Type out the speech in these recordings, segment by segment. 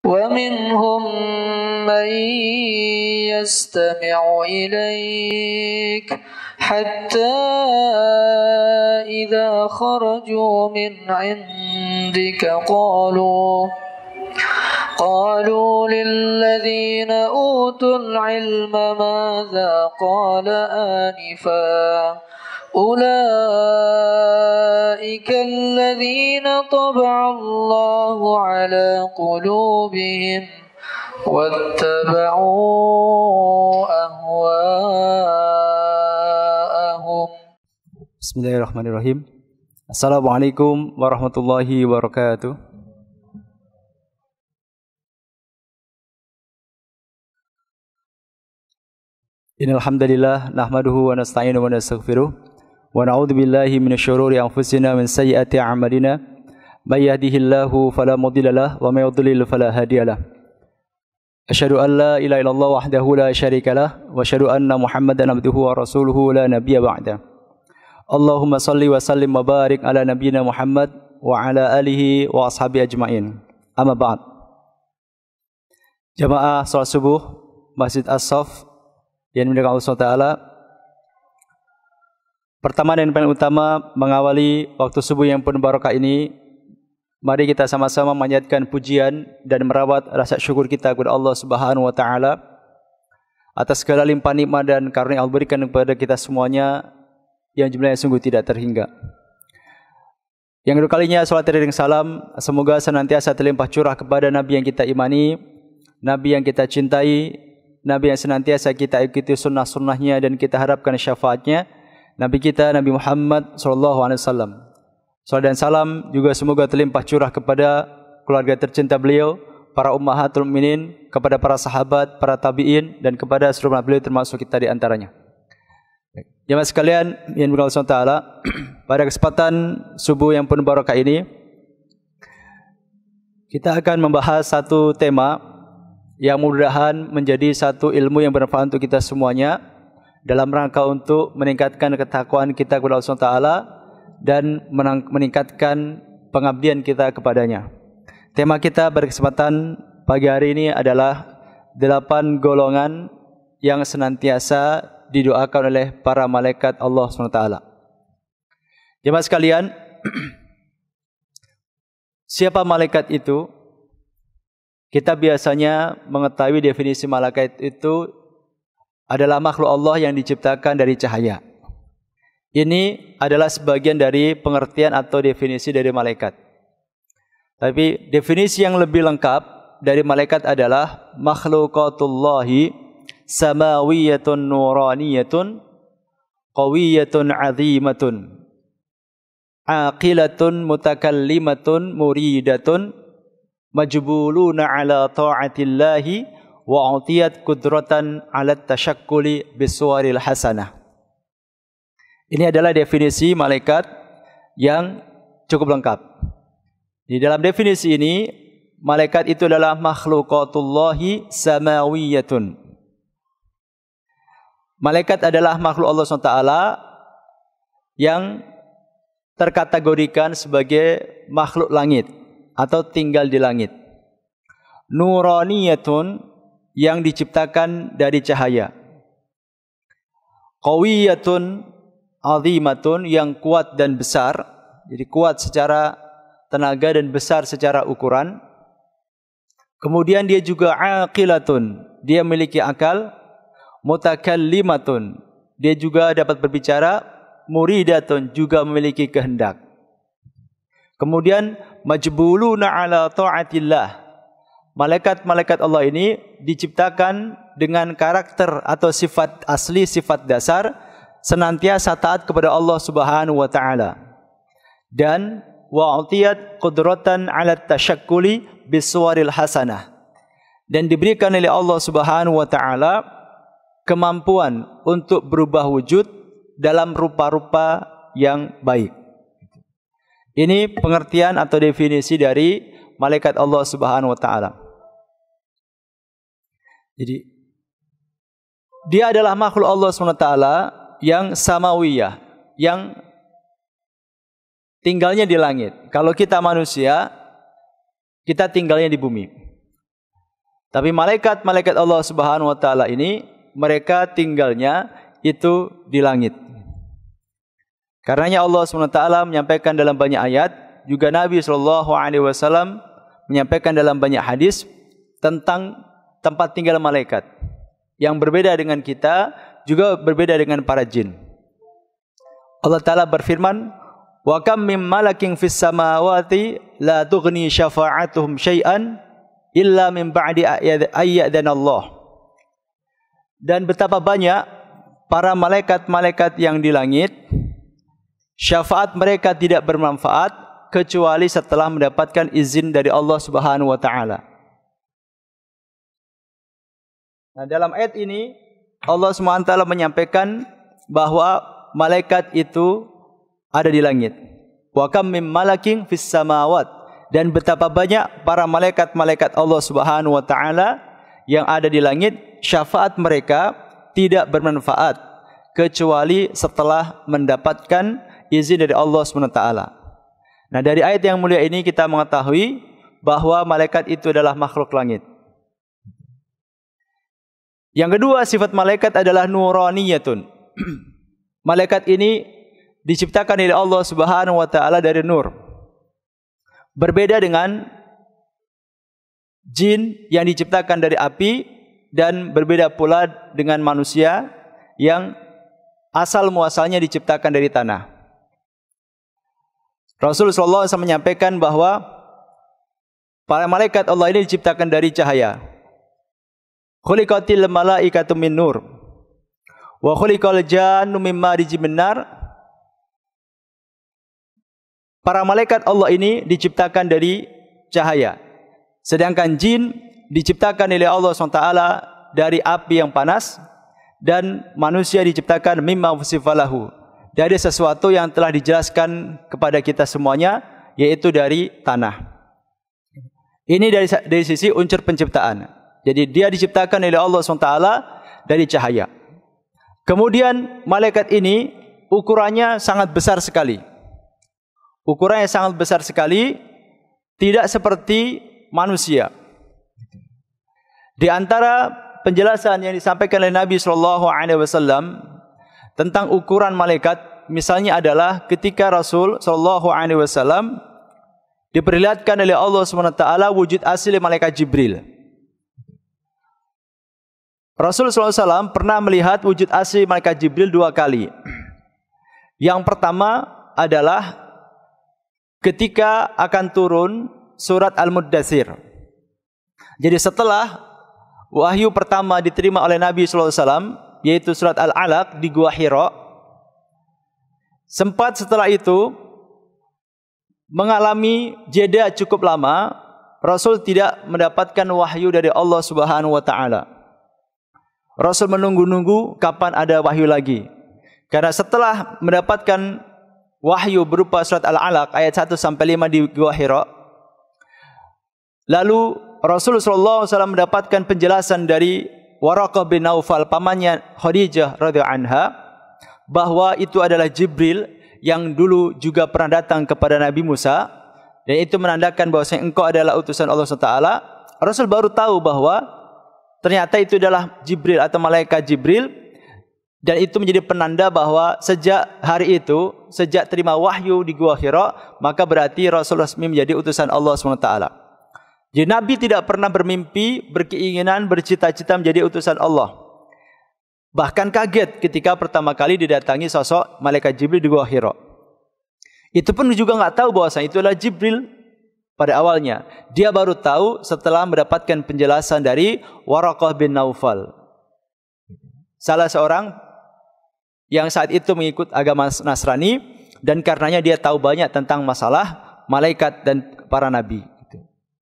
ومنهم من يستمع إليك حتى إذا خرجوا من عندك قالوا للذين أوتوا العلم ماذا قال آنفا أولئك الذين طبع الله على قلوبهم واتبعوا أهواءهم. Bismillahirrahmanirrahim. Assalamualaikum warahmatullahi wabarakatuh. Innal hamdalillah nahmaduhu wa nasta'inuhu wa nastaghfiruh wa na'udzu billahi minasyururi anfusina min sayyiati a'malina may yahdihillahu fala mudhillalah wa may yudlil fala hadiyalah. Asyhadu an la ilaha illallah wahdahu la syarikalah wa asyhadu anna Muhammadan abduhu wa rasuluhu la nabiyya ba'da. Allahumma salli wa sallim wa barik ala nabiyyina Muhammad wa ala alihi wa ashabi ajmain. Amma ba'd. Jamaah salat subuh Masjid As-Saff yang dimuliakan Allah Taala. Pertama dan paling utama mengawali waktu subuh yang penuh barokah ini, mari kita sama-sama memanjatkan pujian dan merawat rasa syukur kita kepada Allah Subhanahu wa taala atas segala limpahan nikmat dan karunia Allah berikan kepada kita semuanya yang jumlahnya sungguh tidak terhingga. Yang kedua kalinya salat dan salam semoga senantiasa terlimpah curah kepada Nabi yang kita imani, Nabi yang kita cintai, Nabi yang senantiasa kita ikuti sunnah-sunnahnya dan kita harapkan syafaatnya, Nabi kita Nabi Muhammad SAW. Salam dan salam juga semoga terlimpah curah kepada keluarga tercinta beliau, para ummahatul mukminin, kepada para sahabat, para tabi'in, dan kepada seluruh beliau termasuk kita di antaranya. Jemaah sekalian yang dimuliakan Allah Taala, pada kesempatan subuh yang penuh barokah ini kita akan membahas satu tema yang mudah-mudahan menjadi satu ilmu yang bermanfaat untuk kita semuanya dalam rangka untuk meningkatkan ketakwaan kita kepada Allah Taala dan meningkatkan pengabdian kita kepadanya. Tema kita pada kesempatan pagi hari ini adalah 8 golongan yang senantiasa didoakan oleh para malaikat Allah SWT. Jemaah sekalian, siapa malaikat itu? Kita biasanya mengetahui definisi malaikat itu adalah makhluk Allah yang diciptakan dari cahaya. Ini adalah sebagian dari pengertian atau definisi dari malaikat. Tapi definisi yang lebih lengkap dari malaikat adalah makhlukatullahi samawiyatun nuraniyatun qawiyatun azimatun aqilatun mutakallimatun muridatun majbuluna ala ta'atillahi wa utiyat kudratan ala tashakkuli bisuwaril hasanah. Ini adalah definisi malaikat yang cukup lengkap. Di dalam definisi ini, malaikat itu adalah makhlukatullahi samawiyatun. Malaikat adalah makhluk Allah SWT yang terkategorikan sebagai makhluk langit atau tinggal di langit. Nuraniyatun, yang diciptakan dari cahaya. Qawiyatun azimatun, yang kuat dan besar. Jadi kuat secara tenaga dan besar secara ukuran. Kemudian dia juga aqilatun, dia memiliki akal. Mutakallimatun, dia juga dapat berbicara. Muridatun, juga memiliki kehendak. Kemudian majbuluna ala ta'atillah, malaikat-malaikat Allah ini diciptakan dengan karakter atau sifat asli, sifat dasar senantiasa taat kepada Allah Subhanahu wa taala. Dan wa'tiyat qudratan 'ala tashakkuli bisuwaril hasanah. Dan diberikan oleh Allah Subhanahu wa taala kemampuan untuk berubah wujud dalam rupa-rupa yang baik. Ini pengertian atau definisi dari malaikat Allah Subhanahu wa taala. Jadi dia adalah makhluk Allah SWT yang samawiyah, yang tinggalnya di langit. Kalau kita manusia, kita tinggalnya di bumi. Tapi malaikat-malaikat Allah Subhanahu wa taala ini mereka tinggalnya itu di langit. Karenanya Allah Subhanahu wa taala menyampaikan dalam banyak ayat, juga Nabi sallallahu alaihi wasallam menyampaikan dalam banyak hadis tentang tempat tinggal malaikat. Yang berbeda dengan kita, juga berbeda dengan para jin. Allah taala berfirman, "Wa kam mim malakin fis samawati la tughni syafa'atuhum syai'an illa min ba'di ayyadana Allah." Dan betapa banyak para malaikat-malaikat yang di langit, syafaat mereka tidak bermanfaat kecuali setelah mendapatkan izin dari Allah Subhanahu wa taala. Nah, dalam ayat ini Allah Subhanahu wa taala menyampaikan bahwa malaikat itu ada di langit. Wa kam mim malakin fis samawat, dan betapa banyak para malaikat-malaikat Allah Subhanahu wa taala yang ada di langit, syafaat mereka tidak bermanfaat kecuali setelah mendapatkan izin dari Allah Subhanahu wa taala. Nah, dari ayat yang mulia ini kita mengetahui bahwa malaikat itu adalah makhluk langit. Yang kedua, sifat malaikat adalah nuraniyatun. Malaikat ini diciptakan oleh Allah Subhanahu wa taala dari nur. Berbeda dengan jin yang diciptakan dari api, dan berbeda pula dengan manusia yang asal muasalnya diciptakan dari tanah. Rasulullah SAW menyampaikan bahwa para malaikat Allah ini diciptakan dari cahaya. Khuliqatil malaikatu min nur wa khuliqal jannu mim marijim min nar. Para malaikat Allah ini diciptakan dari cahaya, sedangkan jin diciptakan oleh Allah SWT dari api yang panas, dan manusia diciptakan mimma fusifalahu, dari sesuatu yang telah dijelaskan kepada kita semuanya, yaitu dari tanah. Ini dari sisi unsur penciptaan. Jadi dia diciptakan oleh Allah SWT dari cahaya. Kemudian malaikat ini ukurannya sangat besar sekali. Ukurannya sangat besar sekali, tidak seperti manusia. Di antara penjelasan yang disampaikan oleh Nabi SAW tentang ukuran malaikat, misalnya adalah ketika Rasul SAW diperlihatkan oleh Allah SWT wujud asli malaikat Jibril. Rasul SAW pernah melihat wujud asli malaikat Jibril 2 kali. Yang pertama adalah ketika akan turun surat Al-Muddatsir. Jadi setelah wahyu pertama diterima oleh Nabi SAW, yaitu surat Al-Alaq di Gua Hira, sempat setelah itu mengalami jeda cukup lama, Rasul tidak mendapatkan wahyu dari Allah Subhanahu wa taala. Rasul menunggu-nunggu kapan ada wahyu lagi. Karena setelah mendapatkan wahyu berupa surat Al-Alaq ayat 1 sampai 5 di Gua Hira, lalu Rasulullah SAW mendapatkan penjelasan dari Waraqah bin Naufal, pamannya Khadijah radhiyallahu anha, bahwa itu adalah Jibril yang dulu juga pernah datang kepada Nabi Musa, dan itu menandakan bahwa engkau adalah utusan Allah SWT. Rasul baru tahu bahwa ternyata itu adalah Jibril atau malaikat Jibril, dan itu menjadi penanda bahwa sejak hari itu, sejak terima wahyu di Gua Hira, maka berarti Rasul resmi menjadi utusan Allah SWT. Jadi Nabi tidak pernah bermimpi, berkeinginan, bercita-cita menjadi utusan Allah. Bahkan kaget ketika pertama kali didatangi sosok malaikat Jibril di Gua Hira. Itu pun juga nggak tahu bahwasanya itu adalah Jibril pada awalnya. Dia baru tahu setelah mendapatkan penjelasan dari Waraqah bin Naufal, salah seorang yang saat itu mengikut agama Nasrani, dan karenanya dia tahu banyak tentang masalah malaikat dan para nabi.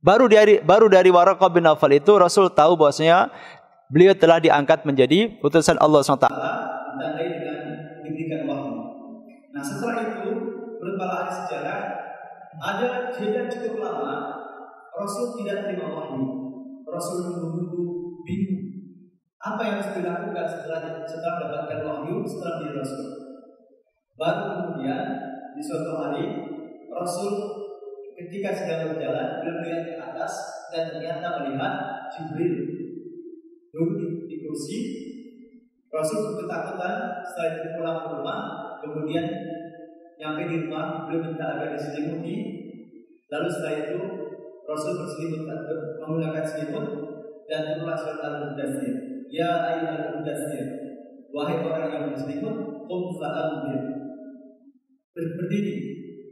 Baru dari Waraqah bin Naufal itu Rasul tahu bahwasanya beliau telah diangkat menjadi utusan Allah SWT, ditandai dengan diberikan wahyu. Nah, setelah itu berbagai sejarah, ada jeda cukup lama Rasul tidak terima wahyu. Rasul menunggu, bingung apa yang harus dilakukan setelah mendapatkan wahyu, setelah menjadi Rasul. Baru kemudian di suatu hari Rasul ketika sedang berjalan, beliau melihat ke atas dan ternyata melihat Jibril duduk di kursi. Rasul ketakutan, setelah itu pulang ke rumah, kemudian nyampe di rumah, beliau minta agar diselimuti. Lalu setelah itu Rasul berselimut menggunakan selimut dan turunlah surat Al-Mudaththir. Ya ayyuhal mudaththir, wahai orang yang berselimut, qum fa'anzir, berdiri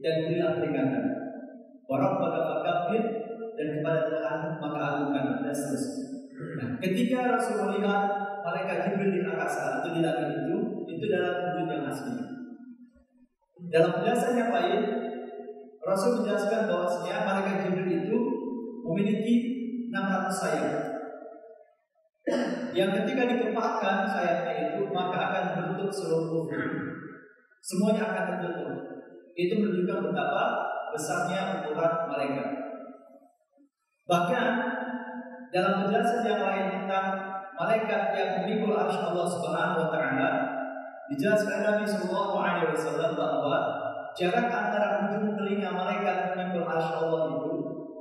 dan berilah peringatan. Wa rabbaka fakabbir, dan kepada Tuhan maka agungkan, dan seterusnya. Nah, ketika Rasul melihat malaikat Jibril di angkasa atau di langit itu dalam wujud yang asli. Dalam penjelasan yang lain, Rasul menjelaskan bahwasanya malaikat Jibril itu memiliki 600 sayap, yang ketika dikepakkan sayapnya itu maka akan tertutup seluruh bumi. Semuanya akan tertutup. Itu menunjukkan betapa besarnya ukuran malaikat. Bahkan dalam penjelasan yang lain tentang malaikat yang memikul arsy Allah Subhanahu wa taala, dijelaskan Nabi sallallahu alaihi wasallam bahwa jarak antara ujung telinga malaikat memikul arsy Allah itu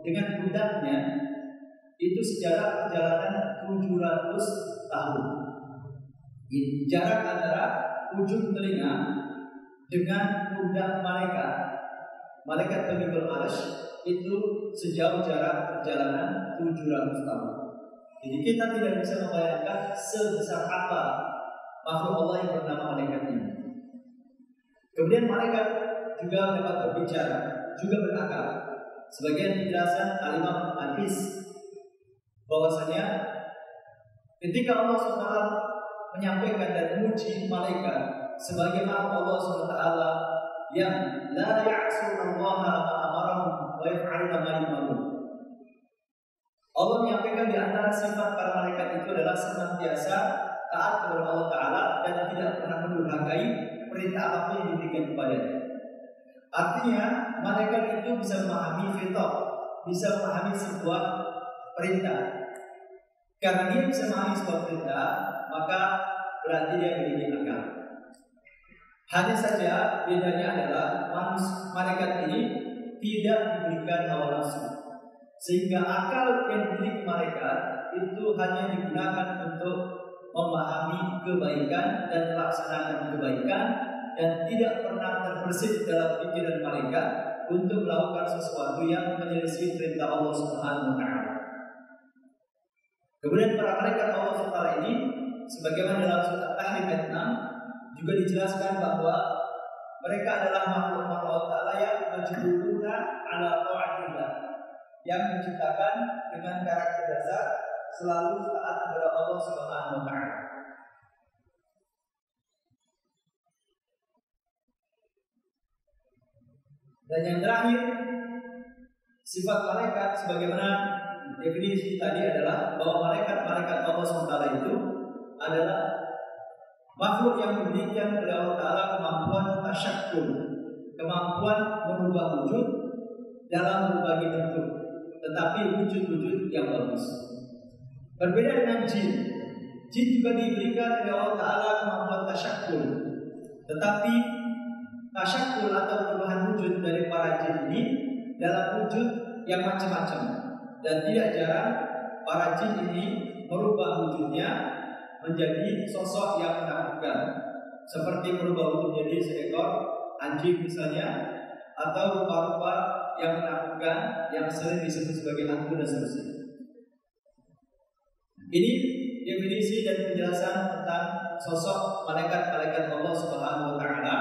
dengan pundaknya itu sejarak perjalanan 700 tahun. Jarak antara ujung telinga dengan pundak malaikat pemikul arsy itu sejauh jarak perjalanan 700 tahun. Jadi kita tidak bisa membayangkan sebesar apa makhluk Allah yang bernama malaikat ini. Kemudian malaikat juga dapat berbicara, juga berakal. Sebagian penjelasan Al-Imam Al-Hadis bahwasanya ketika Allah SWT menyampaikan dan memuji malaikat sebagai makhluk Allah SWT yang la ya'sunallaha ma amarahum wa yaf'aluna ma yu'marun. Allah menyampaikan di antara sifat para malaikat itu adalah senantiasa taat kepada Allah Ta'ala dan tidak pernah mendurhakai perintah apapun yang diberikan kepadanya. Artinya malaikat itu bisa memahami khitab, bisa memahami sebuah perintah. Karena dia bisa memahami sebuah perintah, maka berarti dia memiliki akal. Hanya saja bedanya adalah malaikat ini tidak diberikan hawa nafsu, sehingga akal yang dimiliki malaikat itu hanya digunakan untuk memahami kebaikan dan melaksanakan kebaikan, dan tidak pernah terbersit dalam pikiran malaikat untuk melakukan sesuatu yang menyelisih perintah Allah Subhanahu wa taala. Kemudian para malaikat Allah Subhanahu ini sebagaimana dalam surat At-Tahrim ayat 6 juga dijelaskan bahwa mereka adalah makhluk Allah Ta'ala yang majbuluna ala ta'atillah, yang diciptakan dengan karakter dasar selalu taat kepada Allah Subhanahu wa taala. Dan yang terakhir, sifat malaikat sebagaimana definisi tadi adalah bahwa malaikat Allah SWT itu adalah makhluk yang diberikan oleh Allah Ta'ala kemampuan tasyakkul, kemampuan merubah wujud dalam berbagai bentuk, tetapi wujud-wujud yang bagus. Berbeda dengan jin juga diberikan oleh Allah Ta'ala kemampuan tasyakkul, tetapi tasyakkul atau perubahan wujud dari para jin ini dalam wujud yang macam-macam, dan tidak jarang para jin ini merubah wujudnya menjadi sosok yang menakutkan, seperti merubah wujud menjadi seekor anjing misalnya, atau rupa-rupa yang menakutkan yang sering disebut sebagai hantu dan seterusnya. Ini definisi dan penjelasan tentang sosok malaikat-malaikat Allah Subhanahu wa taala.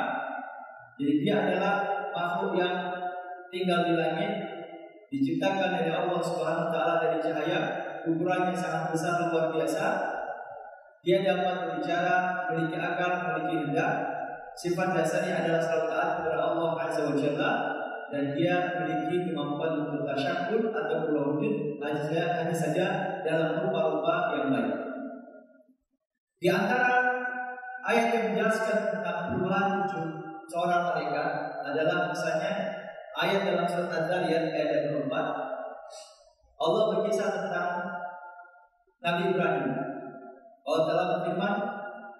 Jadi dia adalah makhluk yang tinggal di langit, diciptakan oleh Allah Subhanahu wa taala dari cahaya, ukurannya sangat besar luar biasa. Dia dapat berbicara, memiliki akal, memiliki hendak. Sifat dasarnya adalah selalu taat kepada Allah Azza wa Jalla, dan dia memiliki kemampuan untuk tasyakkul atau berubah wujud hanya saja dalam rupa-rupa yang baik. Di antara ayat yang menjelaskan tentang perubahan wujud seorang malaikat adalah misalnya ayat dalam surat Az-Zariyat ayat 24. Allah berkisah tentang Nabi Ibrahim. Allah Ta'ala berfirman,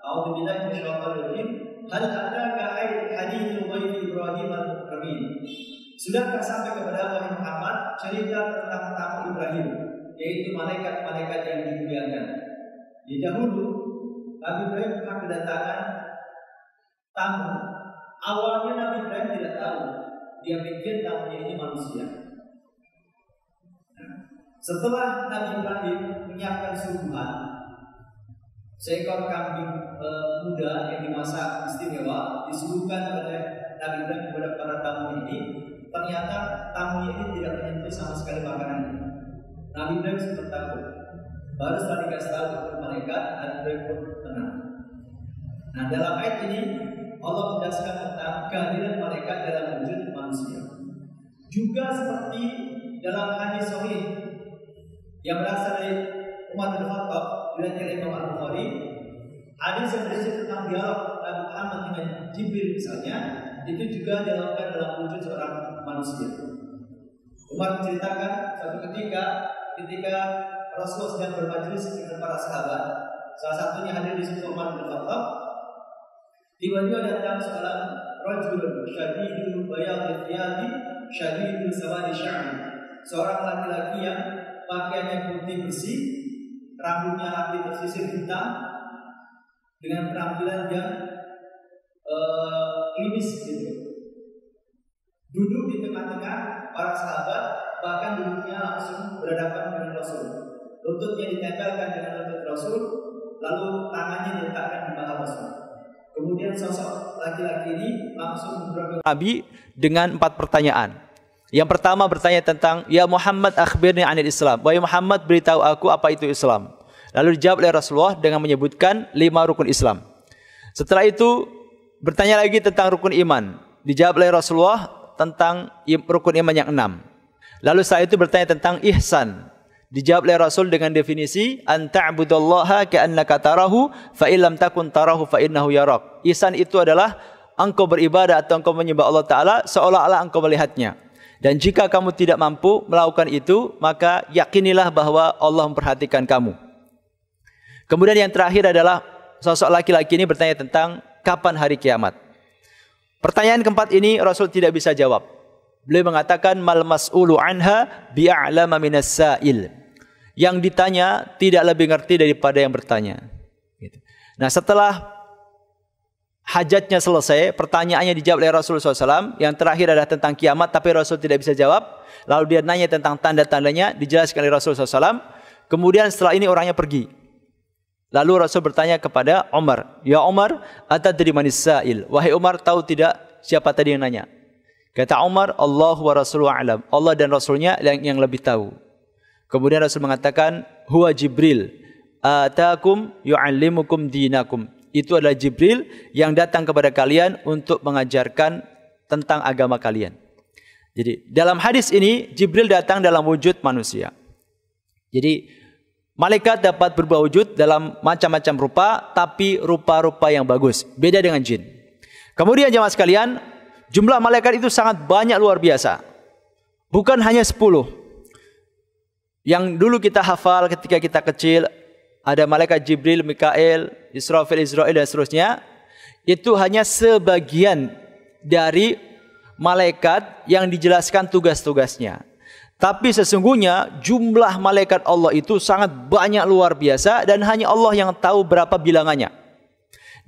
A'udzubillahi minasyaitonir rajim, hal ataka haditsul dhaifi Ibrahim al-mukramin. Sudahkah sampai kepada wahai Muhammad cerita tentang tamu Ibrahim yaitu malaikat-malaikat yang dimuliakan. Di dahulu Nabi Ibrahim pernah kedatangan tamu. Awalnya Nabi Ibrahim tidak tahu, dia pikir tamunya ini manusia. Setelah Nabi Ibrahim menyiapkan suguhan, seekor kambing muda yang dimasak istimewa disuguhkan oleh Nabi Ibrahim kepada para tamu ini. Ternyata tamunya ini tidak menyentuh sama sekali makanan ini. Nabi Ibrahim sempat takut. Baru setelah dikasih tahu kepada malaikat, Nabi Ibrahim pun tenang. Nah, dalam ayat ini Allah menjelaskan tentang kehadiran malaikat dalam wujud manusia. Juga seperti dalam hadis sahih yang berasal dari Umar bin Khattab diriwayatkan Imam Al-Bukhari, hadis yang berisi tentang dialog Nabi Muhammad dengan Jibril misalnya, itu juga dilakukan dalam wujud seorang manusia. Umar menceritakan suatu ketika Rasulullah sedang bermajlis dengan para sahabat, salah satunya hadir di situ Umar bin Khattab. Tiba-tiba datang seorang rajul syadidul bayadil thiyab syadidul sawadi sya'ri, seorang laki-laki yang pakaiannya putih bersih, rambutnya rapi tersisir hitam, dengan penampilan yang klimis gitu. Duduk di tengah-tengah para sahabat, bahkan duduknya langsung berhadapan dengan Rasul. Lututnya ditempelkan dengan lutut Rasul, lalu tangannya diletakkan di paha Rasul. Kemudian sosok laki-laki ini langsung memberitahu Nabi dengan 4 pertanyaan. Yang pertama bertanya tentang, Ya Muhammad akhbirni anil Islam. Wahai Muhammad, beritahu aku apa itu Islam. Lalu dijawab oleh Rasulullah dengan menyebutkan 5 rukun Islam. Setelah itu bertanya lagi tentang rukun iman. Dijawab oleh Rasulullah tentang rukun iman yang 6. Lalu setelah itu bertanya tentang ihsan. Dijawab oleh Rasul dengan definisi anta'budallaha ka'annaka tarahu fa illam takun tarahu fa innahu yarak. Ihsan itu adalah engkau beribadah atau engkau menyembah Allah Ta'ala seolah-olah engkau melihatnya. Dan jika kamu tidak mampu melakukan itu, maka yakinilah bahwa Allah memperhatikan kamu. Kemudian yang terakhir adalah sosok laki-laki ini bertanya tentang kapan hari kiamat. Pertanyaan keempat ini Rasul tidak bisa jawab. Beliau mengatakan mal mas'ulu anha bi'a'lama minas sa'il. Yang ditanya tidak lebih ngerti daripada yang bertanya. Nah, setelah hajatnya selesai, pertanyaannya dijawab oleh Rasulullah SAW. Yang terakhir adalah tentang kiamat, tapi Rasul tidak bisa jawab. Lalu dia nanya tentang tanda-tandanya, dijelaskan oleh Rasulullah SAW. Kemudian setelah ini orangnya pergi. Lalu Rasul bertanya kepada Umar, Ya Umar, atadri manis sa'il. Wahai Umar, tahu tidak siapa tadi yang nanya? Kata Umar, Allah wa Rasulullah a'lam. Allah dan Rasulnya yang lebih tahu. Kemudian Rasul mengatakan, Huwa Jibril, atakum yu'allimukum dinakum. Itu adalah Jibril yang datang kepada kalian untuk mengajarkan tentang agama kalian. Jadi dalam hadis ini Jibril datang dalam wujud manusia. Jadi malaikat dapat berubah wujud dalam macam-macam rupa, tapi rupa-rupa yang bagus. Beda dengan jin. Kemudian jemaah sekalian, jumlah malaikat itu sangat banyak, luar biasa. Bukan hanya 10. Yang dulu kita hafal ketika kita kecil, ada malaikat Jibril, Mikael, Israfil, Israel dan seterusnya. Itu hanya sebagian dari malaikat yang dijelaskan tugas-tugasnya. Tapi sesungguhnya jumlah malaikat Allah itu sangat banyak, luar biasa, dan hanya Allah yang tahu berapa bilangannya.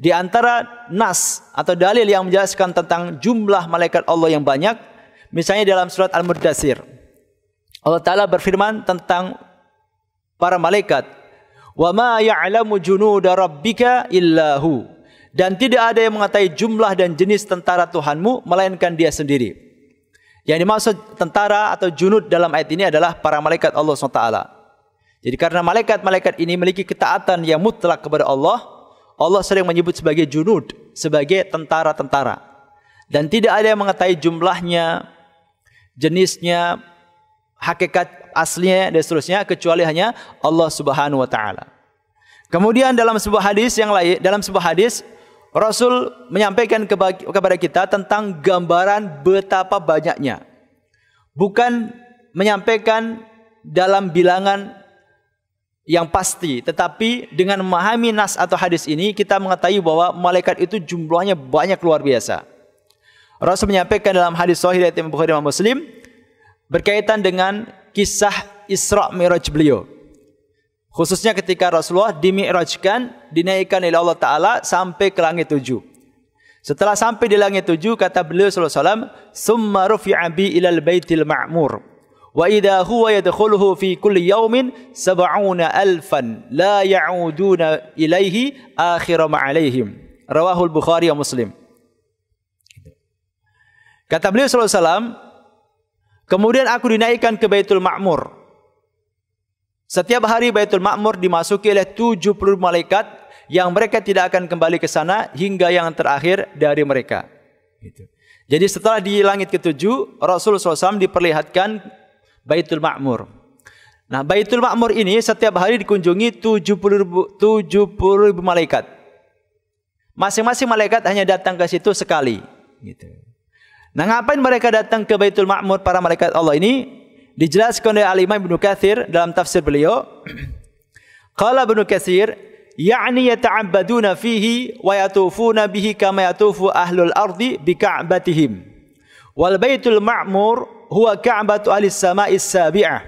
Di antara nas atau dalil yang menjelaskan tentang jumlah malaikat Allah yang banyak, misalnya dalam surat Al-Muddatsir, Allah Ta'ala berfirman tentang para malaikat, wa ma ya'lamu junuda rabbika illahu. Dan tidak ada yang mengetahui jumlah dan jenis tentara Tuhanmu melainkan Dia sendiri. Yang dimaksud tentara atau junud dalam ayat ini adalah para malaikat Allah SWT. Jadi karena malaikat-malaikat ini memiliki ketaatan yang mutlak kepada Allah, Allah sering menyebut sebagai junud, sebagai tentara-tentara. Dan tidak ada yang mengetahui jumlahnya, jenisnya, hakikat aslinya dan seterusnya kecuali hanya Allah Subhanahu wa taala. Kemudian dalam sebuah hadis yang lain, Rasul menyampaikan kepada kita tentang gambaran betapa banyaknya. Bukan menyampaikan dalam bilangan yang pasti, tetapi dengan memahami nas atau hadis ini kita mengetahui bahwa malaikat itu jumlahnya banyak, luar biasa. Rasul menyampaikan dalam hadis sahih riwayat Imam Bukhari dan Muslim berkaitan dengan kisah Isra Mi'raj beliau. Khususnya ketika Rasulullah dimi'rajkan, dinaikkan oleh Allah Ta'ala sampai ke langit 7. Setelah sampai di langit 7, kata beliau sallallahu alaihi wasallam, "Tsumma rufi'a bi ilal baitil ma'mur. Wa idza huwa yadkhuluhu fi kulli yawmin 70,000 la ya'uduna ilaihi akhira ma 'alaihim." Rawahul Bukhari wa Muslim. Kata beliau sallallahu alaihi wasallam, kemudian aku dinaikkan ke Baitul Ma'mur. Setiap hari Baitul Ma'mur dimasuki oleh 70 malaikat yang mereka tidak akan kembali ke sana hingga yang terakhir dari mereka. Jadi setelah di langit ke-7, Rasulullah SAW diperlihatkan Baitul Ma'mur. Nah, Baitul Ma'mur ini setiap hari dikunjungi 70 ribu malaikat. Masing-masing malaikat hanya datang ke situ sekali. Nah, ngapain mereka datang ke Baitul Ma'mur, para malaikat Allah ini? Dijelaskan oleh Al-Imam Ibnu Katsir dalam tafsir beliau. Qala Ibnu Katsir, ya'ni yata'abbaduna fihi wa yatufuna bihi kama yatufu ahlul ardi bi ka'batihim. Wal Baitul Ma'mur huwa ka'batu ahli as-sama'i as-sabi'ah.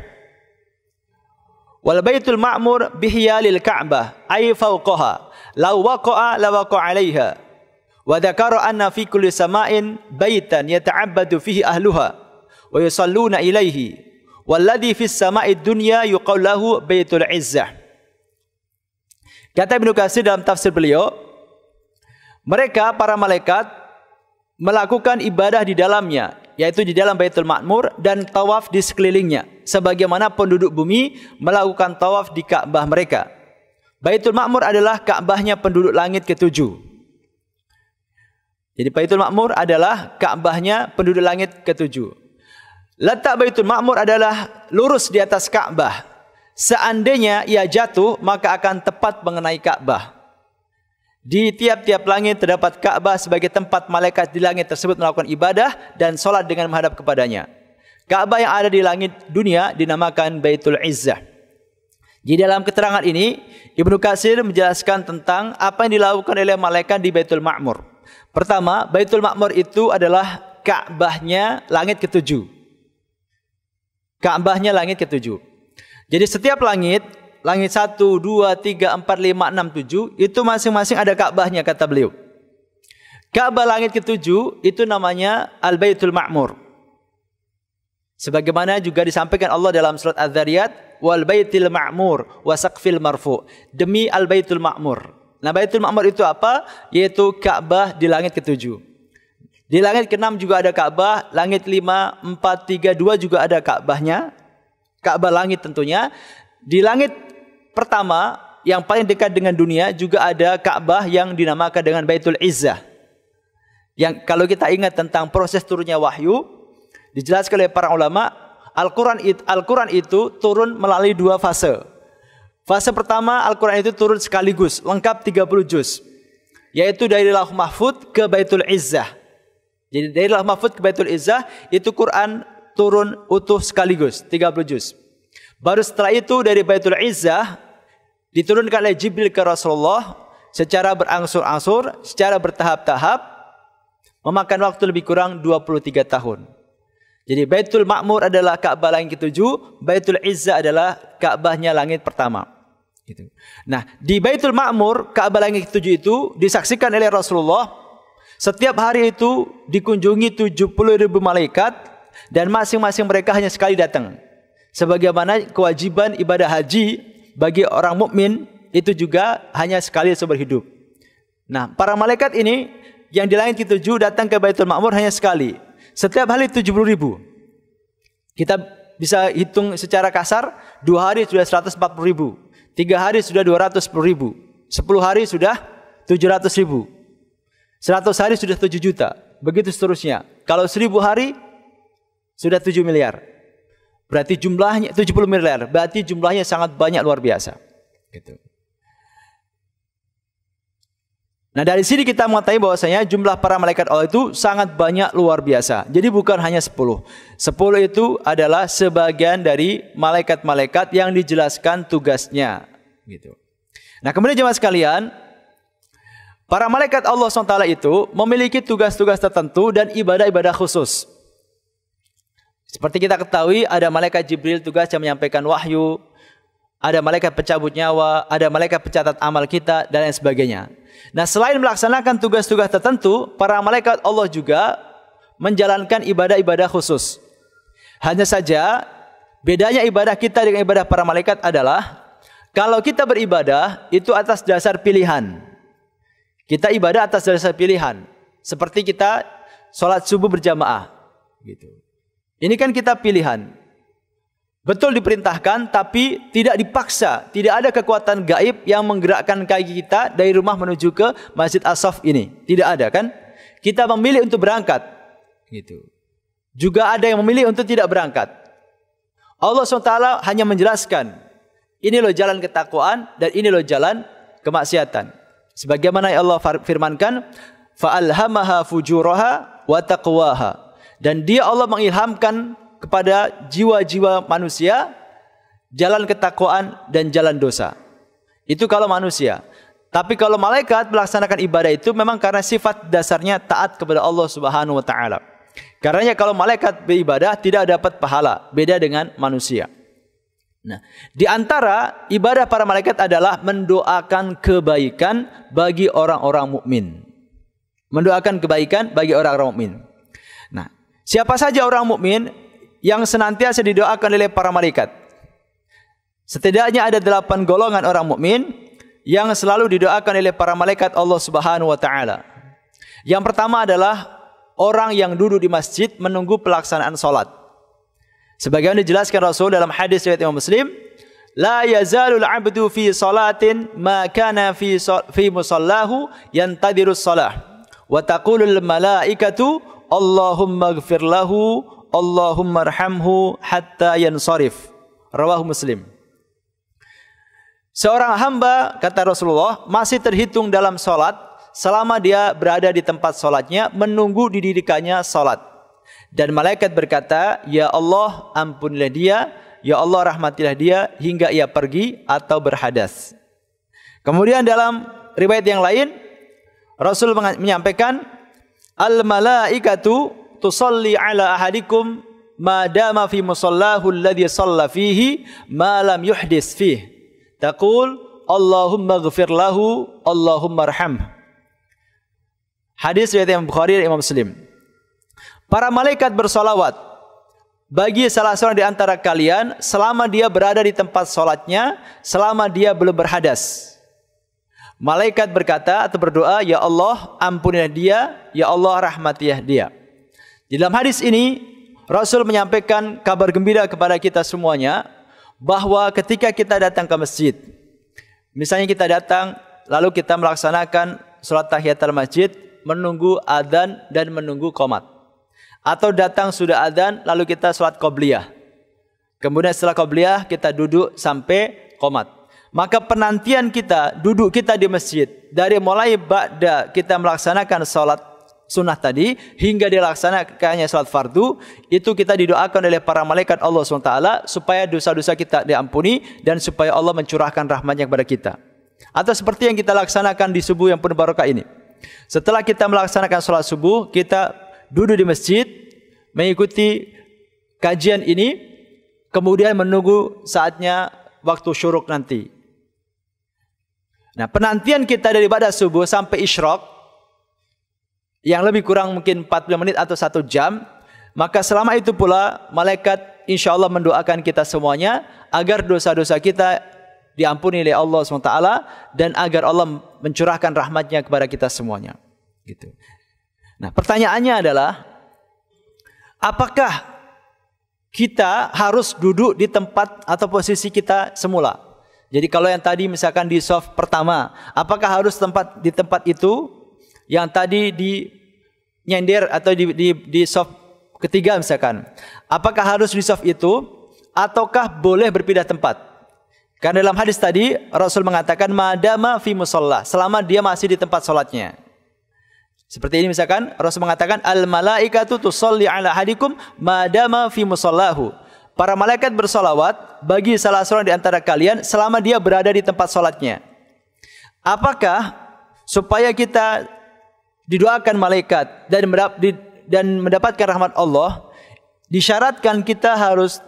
Wal Baitul Ma'mur bihiyalil Ka'bah ay fawqaha. Law waqa'a la waqa'a 'alayha. Wa dzakara anna fi kulli sama'in baitan yata'abbadu fihi ahluha wa yusalluna ilaihi. Walladhi fis sama'id dunya yuqal lahu Baitul Izzah. Kata Ibnu Katsir dalam tafsir beliau, mereka para malaikat melakukan ibadah di dalamnya, yaitu di dalam Baitul Ma'mur dan tawaf di sekelilingnya, sebagaimana penduduk bumi melakukan tawaf di Ka'bah mereka. Baitul Ma'mur adalah Ka'bahnya penduduk langit ke-7. Jadi Baitul Ma'mur adalah Ka'bahnya penduduk langit ke-7. Letak Baitul Ma'mur adalah lurus di atas Ka'bah. Seandainya ia jatuh, maka akan tepat mengenai Ka'bah. Di tiap-tiap langit terdapat Ka'bah sebagai tempat malaikat di langit tersebut melakukan ibadah dan sholat dengan menghadap kepadanya. Ka'bah yang ada di langit dunia dinamakan Baitul Izzah. Di dalam keterangan ini, Ibnu Katsir menjelaskan tentang apa yang dilakukan oleh malaikat di Baitul Ma'mur. Pertama, Baitul Ma'mur itu adalah Ka'bahnya langit ke-7. Ka'bahnya langit ke-7. Jadi setiap langit 1, 2, 3, 4, 5, 6, 7 itu masing-masing ada Ka'bahnya, kata beliau. Ka'bah langit ke-7 itu namanya Al-Baitul Ma'mur. Sebagaimana juga disampaikan Allah dalam surat Az-Zariyat, wal Baitil Ma'mur wa saqfil marfu. Demi Al-Baitul Ma'mur. Nah, Baitul Ma'mur itu apa? Yaitu Ka'bah di langit ke-7. Di langit ke-6 juga ada Ka'bah, langit 5, 4, 3, 2 juga ada Ka'bahnya. Ka'bah langit tentunya. Di langit pertama yang paling dekat dengan dunia juga ada Ka'bah yang dinamakan dengan Baitul Izzah. Yang kalau kita ingat tentang proses turunnya wahyu, dijelaskan oleh para ulama, Al-Quran itu turun melalui 2 fase. Fase pertama, Al-Quran itu turun sekaligus, lengkap 30 juz. Yaitu dari Lauh Mahfudz ke Baitul Izzah. Jadi dari Lauh Mahfudz ke Baitul Izzah itu Quran turun utuh sekaligus 30 juz. Baru setelah itu dari Baitul Izzah diturunkan oleh Jibril ke Rasulullah secara berangsur-angsur, secara bertahap-tahap, memakan waktu lebih kurang 23 tahun. Jadi Baitul Ma'mur adalah Ka'bah langit ke-7, Baitul Izzah adalah Ka'bahnya langit pertama. Gitu. Nah, di Baitul Ma'mur, Ka'bah langit ke-7 itu disaksikan oleh Rasulullah. Setiap hari itu dikunjungi 70.000 malaikat dan masing-masing mereka hanya sekali datang. Sebagaimana kewajiban ibadah haji bagi orang mukmin itu juga hanya sekali seumur hidup. Nah, para malaikat ini yang di langit ke-7 datang ke Baitul Ma'mur hanya sekali. Setiap hari 70.000. Kita bisa hitung secara kasar, 2 hari sudah 140.000, 3 hari sudah 210.000, 10 hari sudah 700.000. 100 hari sudah 7 juta. Begitu seterusnya. Kalau 1000 hari sudah 7 miliar. Berarti jumlahnya 70 miliar. Berarti jumlahnya sangat banyak, luar biasa. Gitu. Nah, dari sini kita mengetahui bahwasanya jumlah para malaikat Allah itu sangat banyak, luar biasa. Jadi bukan hanya 10. 10 itu adalah sebagian dari malaikat-malaikat yang dijelaskan tugasnya. Gitu. Nah, kemudian jemaah sekalian, para malaikat Allah SWT itu memiliki tugas-tugas tertentu dan ibadah-ibadah khusus. Seperti kita ketahui, ada malaikat Jibril tugasnya menyampaikan wahyu, ada malaikat pencabut nyawa, ada malaikat pencatat amal kita, dan lain sebagainya. Nah, selain melaksanakan tugas-tugas tertentu, para malaikat Allah juga menjalankan ibadah-ibadah khusus. Hanya saja, bedanya ibadah kita dengan ibadah para malaikat adalah, kalau kita beribadah, itu atas dasar pilihan. Kita ibadah atas dasar pilihan. Seperti kita sholat subuh berjamaah. Gitu. Ini kan kita pilihan. Betul diperintahkan, tapi tidak dipaksa. Tidak ada kekuatan gaib yang menggerakkan kaki kita dari rumah menuju ke Masjid As-Saff ini. Tidak ada kan? Kita memilih untuk berangkat. Gitu. Juga ada yang memilih untuk tidak berangkat. Allah SWT hanya menjelaskan, ini loh jalan ketakwaan dan ini loh jalan kemaksiatan. Sebagaimana Allah firmankan, fa'alhamaha fujuraha wa taqwaha. Dan dia Allah mengilhamkan kepada jiwa-jiwa manusia jalan ketakwaan dan jalan dosa. Itu kalau manusia. Tapi kalau malaikat melaksanakan ibadah itu memang karena sifat dasarnya taat kepada Allah Subhanahu wa taala. Karenanya kalau malaikat beribadah tidak dapat pahala, beda dengan manusia. Nah, di antara ibadah para malaikat adalah mendoakan kebaikan bagi orang-orang mukmin. Mendoakan kebaikan bagi orang-orang mukmin. Nah, siapa saja orang mukmin yang senantiasa didoakan oleh para malaikat? Setidaknya ada 8 golongan orang mukmin yang selalu didoakan oleh para malaikat Allah Subhanahu wa taala. Yang pertama adalah orang yang duduk di masjid menunggu pelaksanaan salat. Sebagaimana dijelaskan Rasul dalam hadis riwayat Imam Muslim, la yazalul 'abdu fi salatin ma kana fi musallahu yantadirus salah wa taqulul malaikatu Allahumma ighfir lahu Allahumma arhamhu hatta yansarif. Rawahu Muslim. Seorang hamba, kata Rasulullah, masih terhitung dalam salat selama dia berada di tempat salatnya menunggu didirikannya salat. Dan malaikat berkata, ya Allah ampunilah dia, ya Allah rahmatilah dia hingga ia pergi atau berhadas. Kemudian dalam riwayat yang lain, Rasul menyampaikan, al malaikatu tusalli ala ahadikum ma dama fi musallahu alladhi shalla fihi ma lam yuhdis fihi. Taqul Allahumma ighfir lahu Allahumma arhamhu. Hadis riwayat Imam Bukhari dan Imam Muslim. Para malaikat bersolawat bagi salah seorang di antara kalian selama dia berada di tempat salatnya, selama dia belum berhadas. Malaikat berkata atau berdoa, ya Allah ampunilah dia, ya Allah rahmatilah dia. Di dalam hadis ini, Rasul menyampaikan kabar gembira kepada kita semuanya, bahwa ketika kita datang ke masjid, misalnya kita datang, lalu kita melaksanakan sholat tahiyatul masjid, menunggu adzan dan menunggu qomat. Atau datang sudah adzan, lalu kita sholat qobliyah. Kemudian setelah qobliyah, kita duduk sampai qomat. Maka penantian kita, duduk kita di masjid, dari mulai ba'da kita melaksanakan sholat sunnah tadi hingga dilaksanakannya salat fardu, itu kita didoakan oleh para malaikat Allah SWT supaya dosa-dosa kita diampuni dan supaya Allah mencurahkan rahmatnya kepada kita. Atau seperti yang kita laksanakan di subuh yang penuh barokah ini. Setelah kita melaksanakan salat subuh, kita duduk di masjid mengikuti kajian ini, kemudian menunggu saatnya waktu syuruk nanti. Nah, penantian kita daripada subuh sampai isyraq yang lebih kurang mungkin 40 menit atau 1 jam, maka selama itu pula malaikat insya Allah mendoakan kita semuanya agar dosa-dosa kita diampuni oleh Allah SWT dan agar Allah mencurahkan rahmatnya kepada kita semuanya. Gitu. Nah, pertanyaannya adalah, apakah kita harus duduk di tempat atau posisi kita semula? Jadi kalau yang tadi misalkan di shaf pertama, apakah harus di tempat itu? Yang tadi di nyender atau di shaf ketiga misalkan, apakah harus di shaf itu ataukah boleh berpindah tempat? Karena dalam hadis tadi Rasul mengatakan madama fi musalla, selama dia masih di tempat salatnya. Seperti ini misalkan Rasul mengatakan al malaikatu tusalli ala ahadikum madama fi musallahu. Para malaikat bersolawat bagi salah seorang di antara kalian selama dia berada di tempat salatnya. Apakah supaya kita didoakan malaikat dan mendapatkan rahmat Allah, disyaratkan kita harus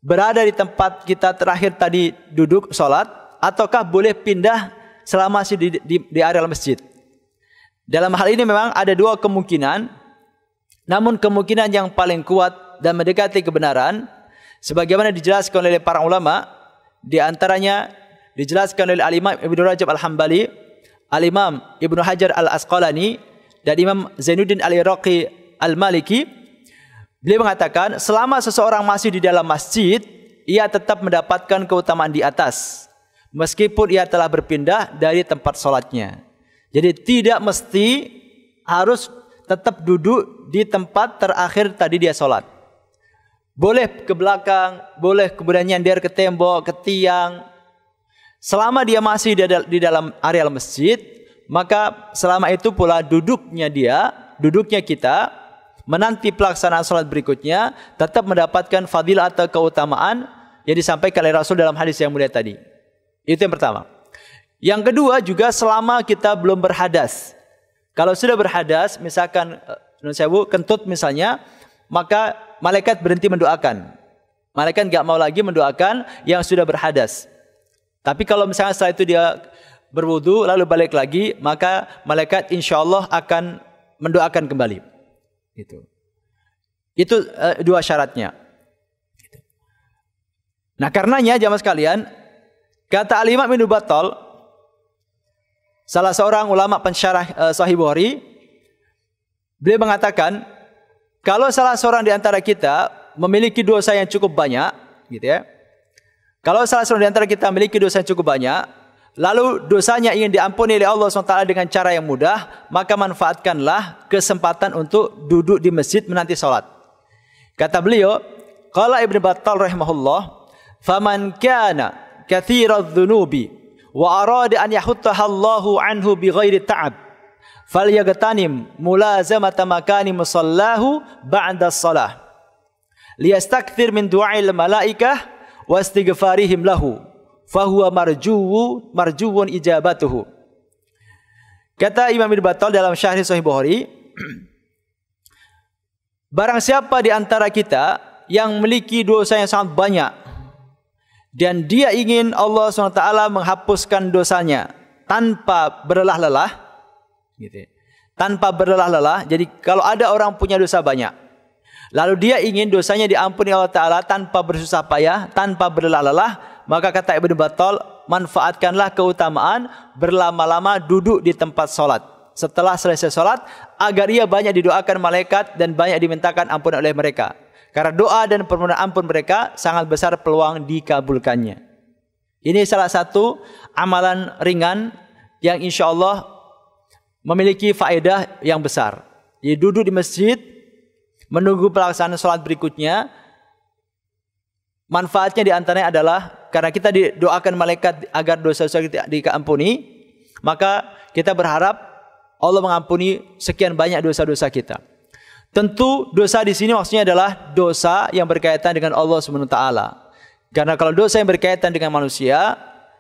berada di tempat kita terakhir tadi duduk sholat, ataukah boleh pindah selama masih di area masjid? Dalam hal ini memang ada dua kemungkinan, namun kemungkinan yang paling kuat dan mendekati kebenaran, sebagaimana dijelaskan oleh para ulama, di antaranya dijelaskan oleh Al-Imam Ibnu Rajab Al-Hambali, Al-Imam Ibnu Hajar Al-Asqalani, dan Imam Zainuddin Al-Iraqi Al-Maliki. Beliau mengatakan, selama seseorang masih di dalam masjid, ia tetap mendapatkan keutamaan di atas, meskipun ia telah berpindah dari tempat sholatnya. Jadi tidak mesti harus tetap duduk di tempat terakhir tadi dia sholat. Boleh ke belakang, boleh kemudian nyender ke tembok, ke tiang. Selama dia masih di dalam area masjid, maka selama itu pula duduknya kita, menanti pelaksanaan sholat berikutnya, tetap mendapatkan fadilah atau keutamaan yang disampaikan oleh Rasul dalam hadis yang mulia tadi. Itu yang pertama. Yang kedua juga selama kita belum berhadas. Kalau sudah berhadas, misalkan kentut misalnya, maka malaikat berhenti mendoakan. Malaikat enggak mau lagi mendoakan yang sudah berhadas. Tapi kalau misalnya setelah itu dia berwudu lalu balik lagi, maka malaikat insyaallah akan mendoakan kembali. Itu dua syaratnya. Nah, karenanya jamaah sekalian, kata Al-Imam Ibnu Battal, salah seorang ulama pensyarah Sahih Bukhari, beliau mengatakan, kalau salah seorang di antara kita memiliki dosa yang cukup banyak, gitu ya. Kalau salah seorang di antara kita memiliki dosa yang cukup banyak, lalu dosanya ingin diampuni oleh Allah SWT dengan cara yang mudah, maka manfaatkanlah kesempatan untuk duduk di masjid menanti salat. Kata beliau, qala Ibnu Battal rahimahullah, faman kana katsiradz dzunubi wa arada an yahuttaha Allahu anhu bighairi ta'ab, falyagtanim mulazamata makani musallahu ba'da as-salah liyastakthir min du'ail malaikah wa istighfarihim lahu fahuwa marjuwun ijabatuhu. Kata Imam Ibnu Battal dalam Syarh Sahih Bukhari, barang siapa di antara kita yang memiliki dosa yang sangat banyak dan dia ingin Allah SWT menghapuskan dosanya tanpa berlelah-lelah, gitu. Tanpa berlelah-lelah. Jadi kalau ada orang punya dosa banyak, lalu dia ingin dosanya diampuni Allah Ta'ala tanpa bersusah payah, tanpa berlelah-lelah, maka kata Ibnu Battal, manfaatkanlah keutamaan berlama-lama duduk di tempat sholat. Setelah selesai sholat, agar ia banyak didoakan malaikat dan banyak dimintakan ampun oleh mereka. Karena doa dan permohonan ampun mereka sangat besar peluang dikabulkannya. Ini salah satu amalan ringan yang insya Allah memiliki faedah yang besar. Jadi duduk di masjid, menunggu pelaksanaan sholat berikutnya, manfaatnya diantaranya adalah karena kita didoakan malaikat agar dosa-dosa kita diampuni, maka kita berharap Allah mengampuni sekian banyak dosa-dosa kita. Tentu dosa di sini maksudnya adalah dosa yang berkaitan dengan Allah SWT. Karena kalau dosa yang berkaitan dengan manusia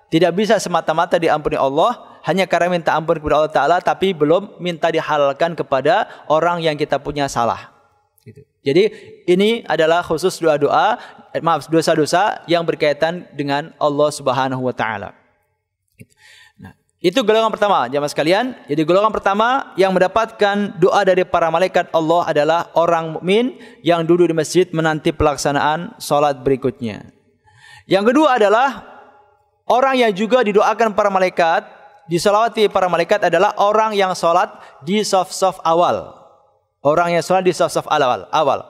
tidak bisa semata-mata diampuni Allah hanya karena minta ampun kepada Allah Ta'ala, tapi belum minta dihalalkan kepada orang yang kita punya salah. Jadi ini adalah khusus dosa-dosa yang berkaitan dengan Allah Subhanahu wa taala. Nah, itu golongan pertama, jamaah sekalian. Jadi golongan pertama yang mendapatkan doa dari para malaikat Allah adalah orang mukmin yang duduk di masjid menanti pelaksanaan salat berikutnya. Yang kedua adalah orang yang juga didoakan para malaikat, disolawati para malaikat adalah orang yang salat di saf-saf awal. Orang yang sholat di saf-saf awal.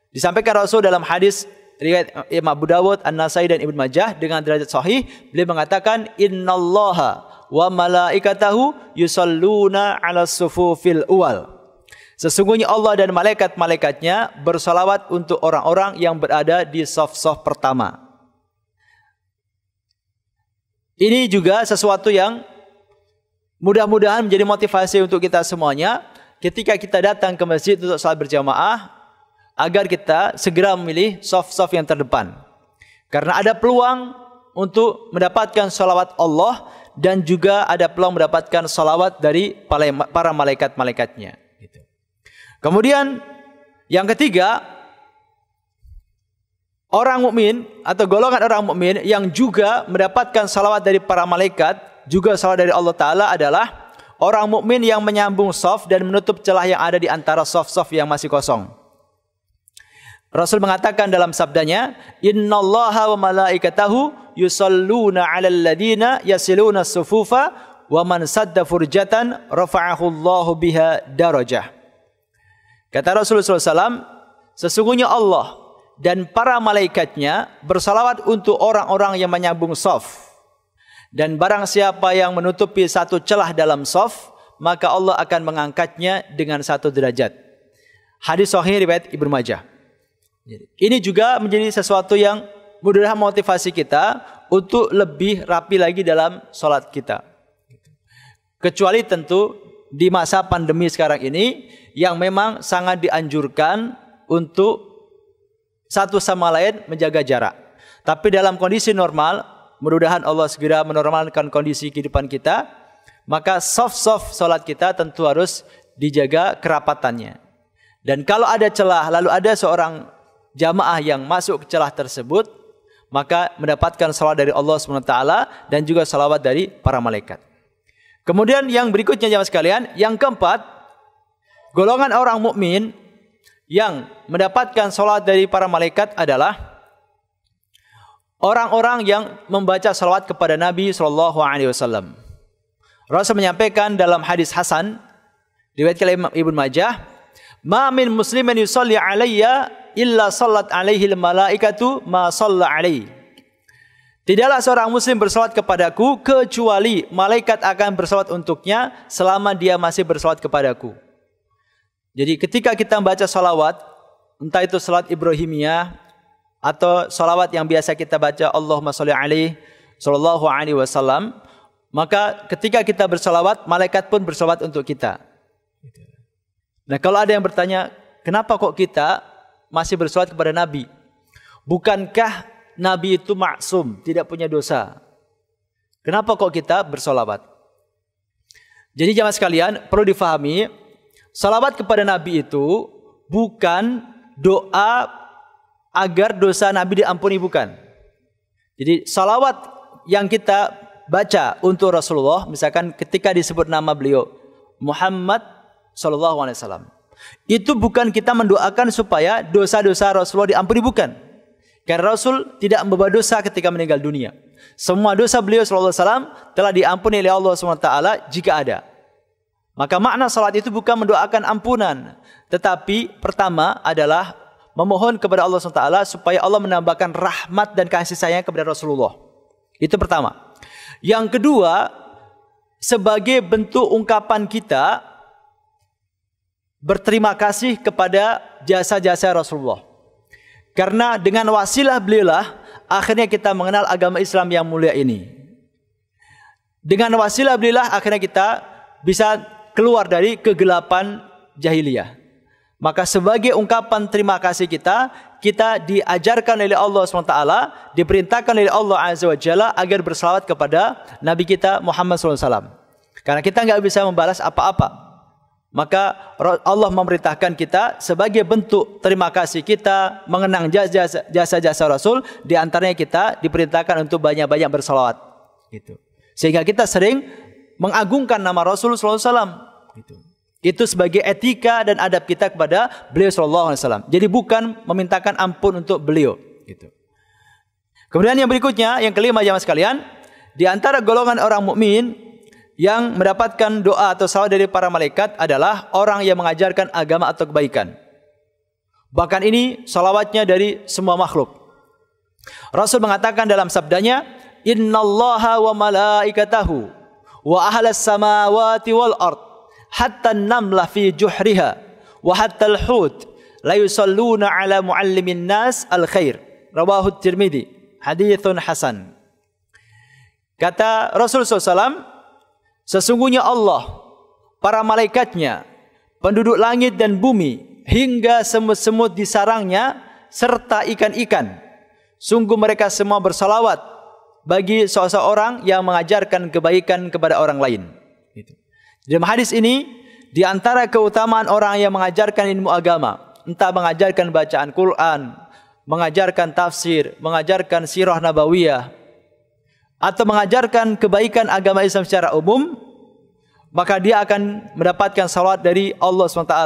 Disampaikan Rasul dalam hadis riwayat Imam Abu Dawud, An-Nasai dan Ibnu Majah dengan derajat sahih, beliau mengatakan innallaha wa malaikatahu yusalluna 'alas sufufil awal. Sesungguhnya Allah dan malaikat-malaikatnya bersalawat untuk orang-orang yang berada di saf-saf pertama. Ini juga sesuatu yang mudah-mudahan menjadi motivasi untuk kita semuanya. Ketika kita datang ke masjid untuk salat berjamaah, agar kita segera memilih saf-saf yang terdepan. Karena ada peluang untuk mendapatkan salawat Allah dan juga ada peluang mendapatkan salawat dari para malaikat-malaikatnya. Kemudian yang ketiga, orang mukmin atau golongan orang mukmin yang juga mendapatkan salawat dari para malaikat, juga salawat dari Allah Ta'ala adalah orang mukmin yang menyambung shaf dan menutup celah yang ada di antara shaf-shaf yang masih kosong. Rasul mengatakan dalam sabdanya, "Innallaha wa malaikatahu yusalluna 'alal ladina yasiluna as-sufufa wa man sadda furjatan rafa'ahu Allahu biha darajah." Kata Rasulullah SAW, sesungguhnya Allah dan para malaikatnya bersalawat untuk orang-orang yang menyambung shaf. Dan barang siapa yang menutupi satu celah dalam shaf, maka Allah akan mengangkatnya dengan satu derajat. Hadis sahih riwayat Ibnu Majah. Ini juga menjadi sesuatu yang mudah motivasi kita untuk lebih rapi lagi dalam sholat kita. Kecuali tentu di masa pandemi sekarang ini, yang memang sangat dianjurkan untuk satu sama lain menjaga jarak. Tapi dalam kondisi normal, mudah-mudahan Allah segera menormalkan kondisi kehidupan kita, maka soft sholat kita tentu harus dijaga kerapatannya. Dan kalau ada celah, lalu ada seorang jamaah yang masuk ke celah tersebut, maka mendapatkan salawat dari Allah SWT dan juga salawat dari para malaikat. Kemudian yang berikutnya jamaah sekalian, yang keempat, golongan orang mukmin yang mendapatkan salawat dari para malaikat adalah orang-orang yang membaca salawat kepada Nabi SAW. Rasul menyampaikan dalam hadis Hasan diriwayatkan oleh Ibnu Majah, "Ma min muslimin yusalli alayya illa sallat alaihi al-malaikatu ma shalla alaihi." Tidaklah seorang muslim bersalawat kepadaku kecuali malaikat akan bersalawat untuknya selama dia masih bersalawat kepadaku. Jadi ketika kita membaca salawat, entah itu salat Ibrahimiyah atau salawat yang biasa kita baca, Allahumma sholli alaihi sallallahu alaihi wasallam, maka ketika kita bersalawat, malaikat pun bersalawat untuk kita. Nah, kalau ada yang bertanya, kenapa kok kita masih bersalawat kepada Nabi? Bukankah Nabi itu maksum, tidak punya dosa? Kenapa kok kita bersalawat? Jadi jamaah sekalian, perlu difahami, salawat kepada Nabi itu bukan doa agar dosa Nabi diampuni, bukan. Jadi salawat yang kita baca untuk Rasulullah, misalkan ketika disebut nama beliau Muhammad SAW, itu bukan kita mendoakan supaya dosa-dosa Rasulullah diampuni, bukan. Karena Rasul tidak membawa dosa ketika meninggal dunia. Semua dosa beliau SAW telah diampuni oleh Allah SWT jika ada. Maka makna salat itu bukan mendoakan ampunan, tetapi pertama adalah memohon kepada Allah SWT supaya Allah menambahkan rahmat dan kasih sayang kepada Rasulullah. Itu pertama. Yang kedua, sebagai bentuk ungkapan kita berterima kasih kepada jasa-jasa Rasulullah. Karena dengan wasilah beliau akhirnya kita mengenal agama Islam yang mulia ini. Dengan wasilah beliau akhirnya kita bisa keluar dari kegelapan jahiliyah. Maka sebagai ungkapan terima kasih kita diajarkan oleh Allah SWT, diperintahkan oleh Allah Azza wa Jalla agar bersalawat kepada Nabi kita Muhammad SAW. Karena kita nggak bisa membalas apa-apa. Maka Allah memerintahkan kita sebagai bentuk terima kasih kita mengenang jasa-jasa Rasul, di antaranya kita diperintahkan untuk banyak-banyak bersalawat. Gitu. Sehingga kita sering mengagungkan nama Rasul SAW. Itu sebagai etika dan adab kita kepada beliau SAW. Jadi bukan memintakan ampun untuk beliau. Gitu. Kemudian yang berikutnya, yang kelima jamaah sekalian, di antara golongan orang mukmin yang mendapatkan doa atau salawat dari para malaikat adalah orang yang mengajarkan agama atau kebaikan. Bahkan ini salawatnya dari semua makhluk. Rasul mengatakan dalam sabdanya, "Innallaha wa malaikatahu wa ahlas samawati wal ard hatta an-namlah fi juhriha wa hatta al-hut la yusalluna ala muallimin nas al-khair." Rawahu Tirmidzi, haditsun hasan. Kata Rasul SAW, sesungguhnya Allah, para malaikatnya, penduduk langit dan bumi, hingga semut-semut di sarangnya, serta ikan-ikan, sungguh mereka semua bersalawat bagi seseorang yang mengajarkan kebaikan kepada orang lain. Dalam hadis ini, di antara keutamaan orang yang mengajarkan ilmu agama, entah mengajarkan bacaan Quran, mengajarkan tafsir, mengajarkan sirah nabawiyah, atau mengajarkan kebaikan agama Islam secara umum, maka dia akan mendapatkan salawat dari Allah SWT.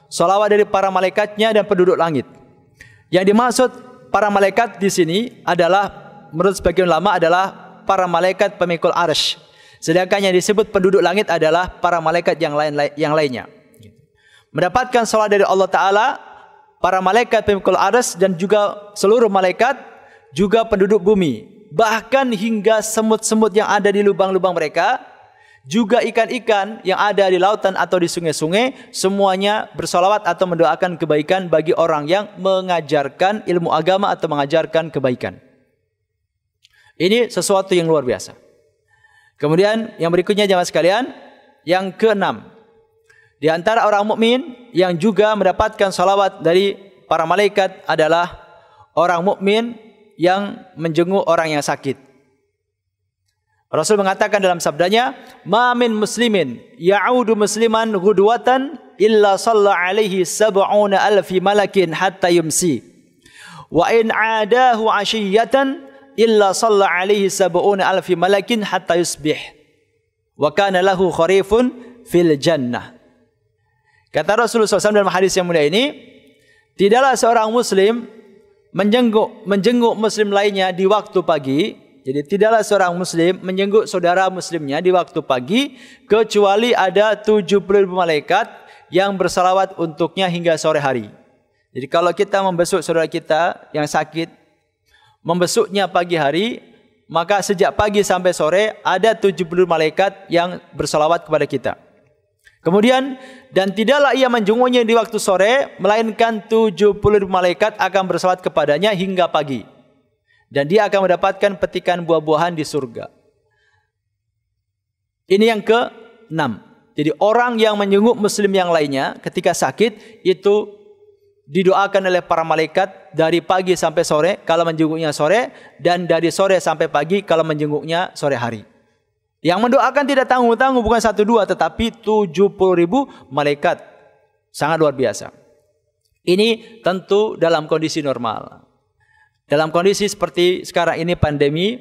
Salawat dari para malaikatnya dan penduduk langit. Yang dimaksud para malaikat di sini adalah, menurut sebagian ulama, adalah para malaikat pemikul arsy. Sedangkan yang disebut penduduk langit adalah para malaikat yang lainnya. Mendapatkan salawat dari Allah Ta'ala, para malaikat pemikul arsy dan juga seluruh malaikat, juga penduduk bumi. Bahkan hingga semut-semut yang ada di lubang-lubang mereka, juga ikan-ikan yang ada di lautan atau di sungai-sungai, semuanya bersolawat atau mendoakan kebaikan bagi orang yang mengajarkan ilmu agama atau mengajarkan kebaikan. Ini sesuatu yang luar biasa. Kemudian yang berikutnya jemaah sekalian, yang keenam, di antara orang mukmin yang juga mendapatkan salawat dari para malaikat adalah orang mukmin yang menjenguk orang yang sakit. Rasul mengatakan dalam sabdanya, "Ma min muslimin ya'udu musliman ghudwatan illa shalla alaihi sab'una alfi malakin hatta yumsi. Wa in 'adahu 'ashiyatan illa shalla alaihi sab'una alfi malakin hatta yusbih. Wa kana lahu kharifun fil jannah." Kata Rasulullah SAW dalam hadis yang mulia ini, tidaklah seorang muslim menjenguk muslim lainnya di waktu pagi. Jadi tidaklah seorang muslim menjenguk saudara muslimnya di waktu pagi, kecuali ada 70.000 malaikat yang bersalawat untuknya hingga sore hari. Jadi kalau kita membesuk saudara kita yang sakit, membesuknya pagi hari, maka sejak pagi sampai sore ada 70 malaikat yang bersalawat kepada kita. Kemudian, dan tidaklah ia menjenguknya di waktu sore, melainkan 70 malaikat akan bersalawat kepadanya hingga pagi. Dan dia akan mendapatkan petikan buah-buahan di surga. Ini yang ke-6. Jadi orang yang menjenguk muslim yang lainnya ketika sakit, itu didoakan oleh para malaikat dari pagi sampai sore kalau menjenguknya sore, dan dari sore sampai pagi kalau menjenguknya sore hari. Yang mendoakan tidak tanggung-tanggung, bukan 1-2, tetapi 70.000 malaikat. Sangat luar biasa. Ini tentu dalam kondisi normal. Dalam kondisi seperti sekarang ini pandemi,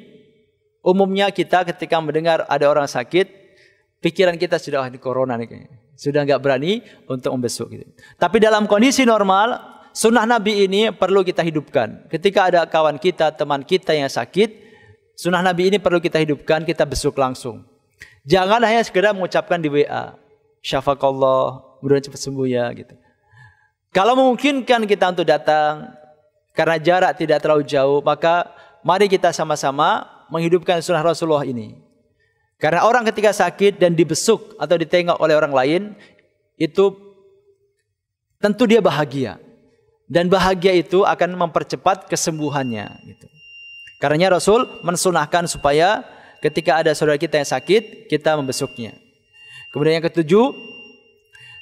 umumnya kita ketika mendengar ada orang sakit, pikiran kita sudah, ini corona nih kayaknya. Sudah enggak berani untuk membesuk gitu. Tapi dalam kondisi normal, sunnah Nabi ini perlu kita hidupkan. Ketika ada kawan kita, teman kita yang sakit, sunnah Nabi ini perlu kita hidupkan, kita besuk langsung. Jangan hanya sekedar mengucapkan di WA, syafaqallah, mudah-mudahan cepat sembuh ya gitu. Kalau memungkinkan kita untuk datang, karena jarak tidak terlalu jauh, maka mari kita sama-sama menghidupkan sunnah Rasulullah ini. Karena orang ketika sakit dan dibesuk atau ditengok oleh orang lain, itu tentu dia bahagia. Dan bahagia itu akan mempercepat kesembuhannya. Gitu. Karenanya Rasul mensunahkan supaya ketika ada saudara kita yang sakit, kita membesuknya. Kemudian yang ketujuh,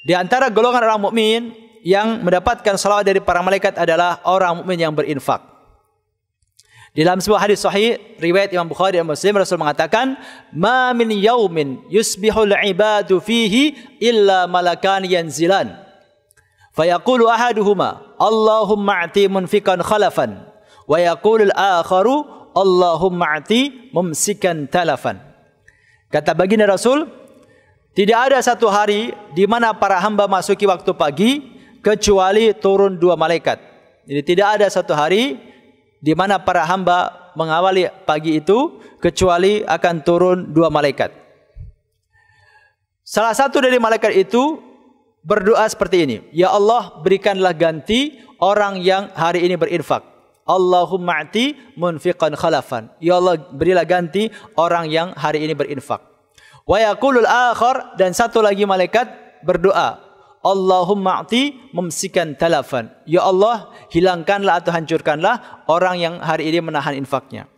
di antara golongan orang mukmin yang mendapatkan salawat dari para malaikat adalah orang mukmin yang berinfak. Di dalam sebuah hadis sahih riwayat Imam Bukhari dan Muslim, Rasul mengatakan, "Ma min yaumin yusbihul ibadu fihi illa malakan yanzilan. Fayaqulu ahaduhuma, Allahumma a'ti munfiqan khalafan, wa yaqulu al-akharu, Allahumma a'ti mumsikan talafan." Kata baginda Rasul, tidak ada satu hari di mana para hamba masuki waktu pagi kecuali turun 2 malaikat. Jadi tidak ada satu hari di mana para hamba mengawali pagi itu kecuali akan turun 2 malaikat. Salah satu dari malaikat itu berdoa seperti ini, "Ya Allah, berikanlah ganti orang yang hari ini berinfak. Allahumma a'ti munfiqan khalafan." Ya Allah, berilah ganti orang yang hari ini berinfak. Wa yaqulul akhar, dan satu lagi malaikat berdoa, "Allahumma a'ti mumsikan talafan." Ya Allah, hilangkanlah atau hancurkanlah orang yang hari ini menahan infaknya.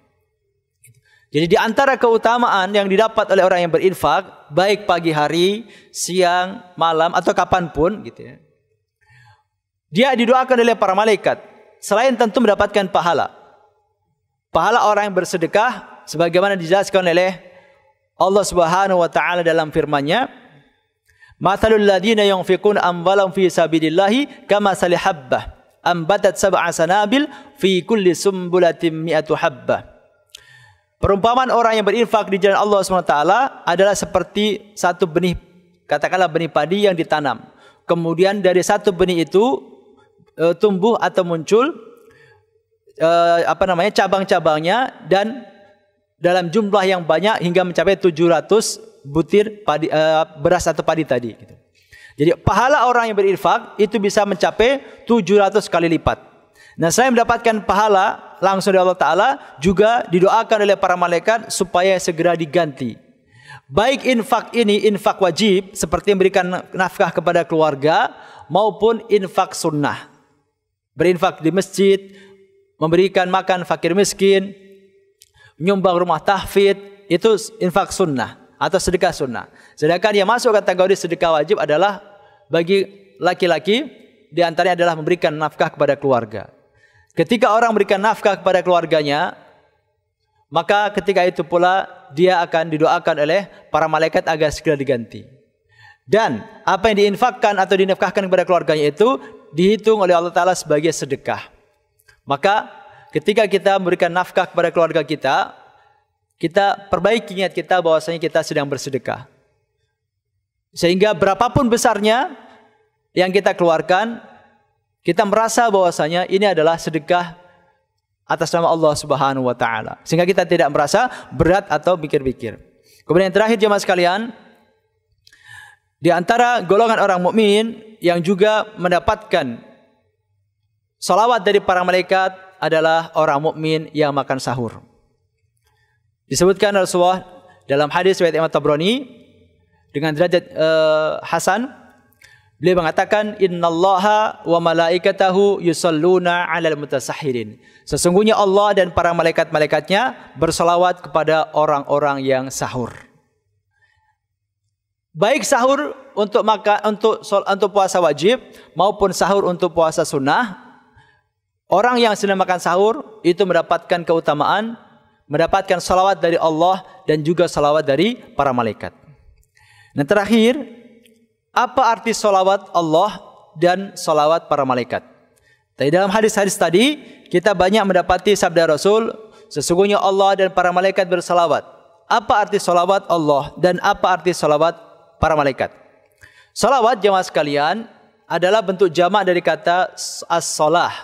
Jadi di antara keutamaan yang didapat oleh orang yang berinfak, baik pagi hari, siang, malam, atau kapanpun, gitu ya, dia didoakan oleh para malaikat. Selain tentu mendapatkan pahala. Pahala orang yang bersedekah, sebagaimana dijelaskan oleh Allah Subhanahu wa taala dalam firman-Nya, "Mathalul ladzina yunfiquna amwalahum fi sabilillahi kamathali habbah ambatat sab'a sanabil fi kulli sumbulatin mi'atu habbah. Perumpamaan orang yang berinfak di jalan Allah SWT adalah seperti satu benih, katakanlah benih padi yang ditanam. Kemudian dari satu benih itu tumbuh atau muncul cabang-cabangnya, dan dalam jumlah yang banyak hingga mencapai 700 butir padi, beras atau padi tadi gitu. Jadi pahala orang yang berinfak itu bisa mencapai 700 kali lipat. Nah, selain mendapatkan pahala langsung dari Allah Ta'ala, juga didoakan oleh para malaikat supaya segera diganti. Baik infak ini infak wajib seperti memberikan nafkah kepada keluarga, maupun infak sunnah. Berinfak di masjid, memberikan makan fakir miskin, menyumbang rumah tahfidz, itu infak sunnah atau sedekah sunnah. Sedangkan yang masuk kategori sedekah wajib adalah bagi laki-laki, di antaranya adalah memberikan nafkah kepada keluarga. Ketika orang memberikan nafkah kepada keluarganya, maka ketika itu pula dia akan didoakan oleh para malaikat agar segera diganti. Dan apa yang diinfakkan atau dinafkahkan kepada keluarganya itu dihitung oleh Allah Ta'ala sebagai sedekah. Maka ketika kita memberikan nafkah kepada keluarga kita, kita perbaiki niat kita bahwasanya kita sedang bersedekah. Sehingga berapapun besarnya yang kita keluarkan, kita merasa bahwasanya ini adalah sedekah atas nama Allah Subhanahu wa Ta'ala. Sehingga kita tidak merasa berat atau pikir-pikir. Kemudian yang terakhir jemaah sekalian, di antara golongan orang mukmin yang juga mendapatkan salawat dari para malaikat adalah orang mukmin yang makan sahur. Disebutkan Rasulullah dalam hadis riwayat Imam Tabrani dengan derajat hasan, beliau mengatakan, innallaha wa malaikatahu yusalluna 'alal mutasahhirin. Sesungguhnya Allah dan para malaikat-malaikatnya bersalawat kepada orang-orang yang sahur. Baik sahur untuk untuk puasa wajib maupun sahur untuk puasa sunnah, orang yang sedang makan sahur itu mendapatkan keutamaan, mendapatkan salawat dari Allah dan juga salawat dari para malaikat. Dan terakhir, apa arti salawat Allah dan salawat para malaikat? Tadi dalam hadis-hadis tadi kita banyak mendapati sabda Rasul, sesungguhnya Allah dan para malaikat bersalawat. Apa arti salawat Allah dan apa arti salawat para malaikat? Salawat jemaah sekalian adalah bentuk jamak dari kata as-salah,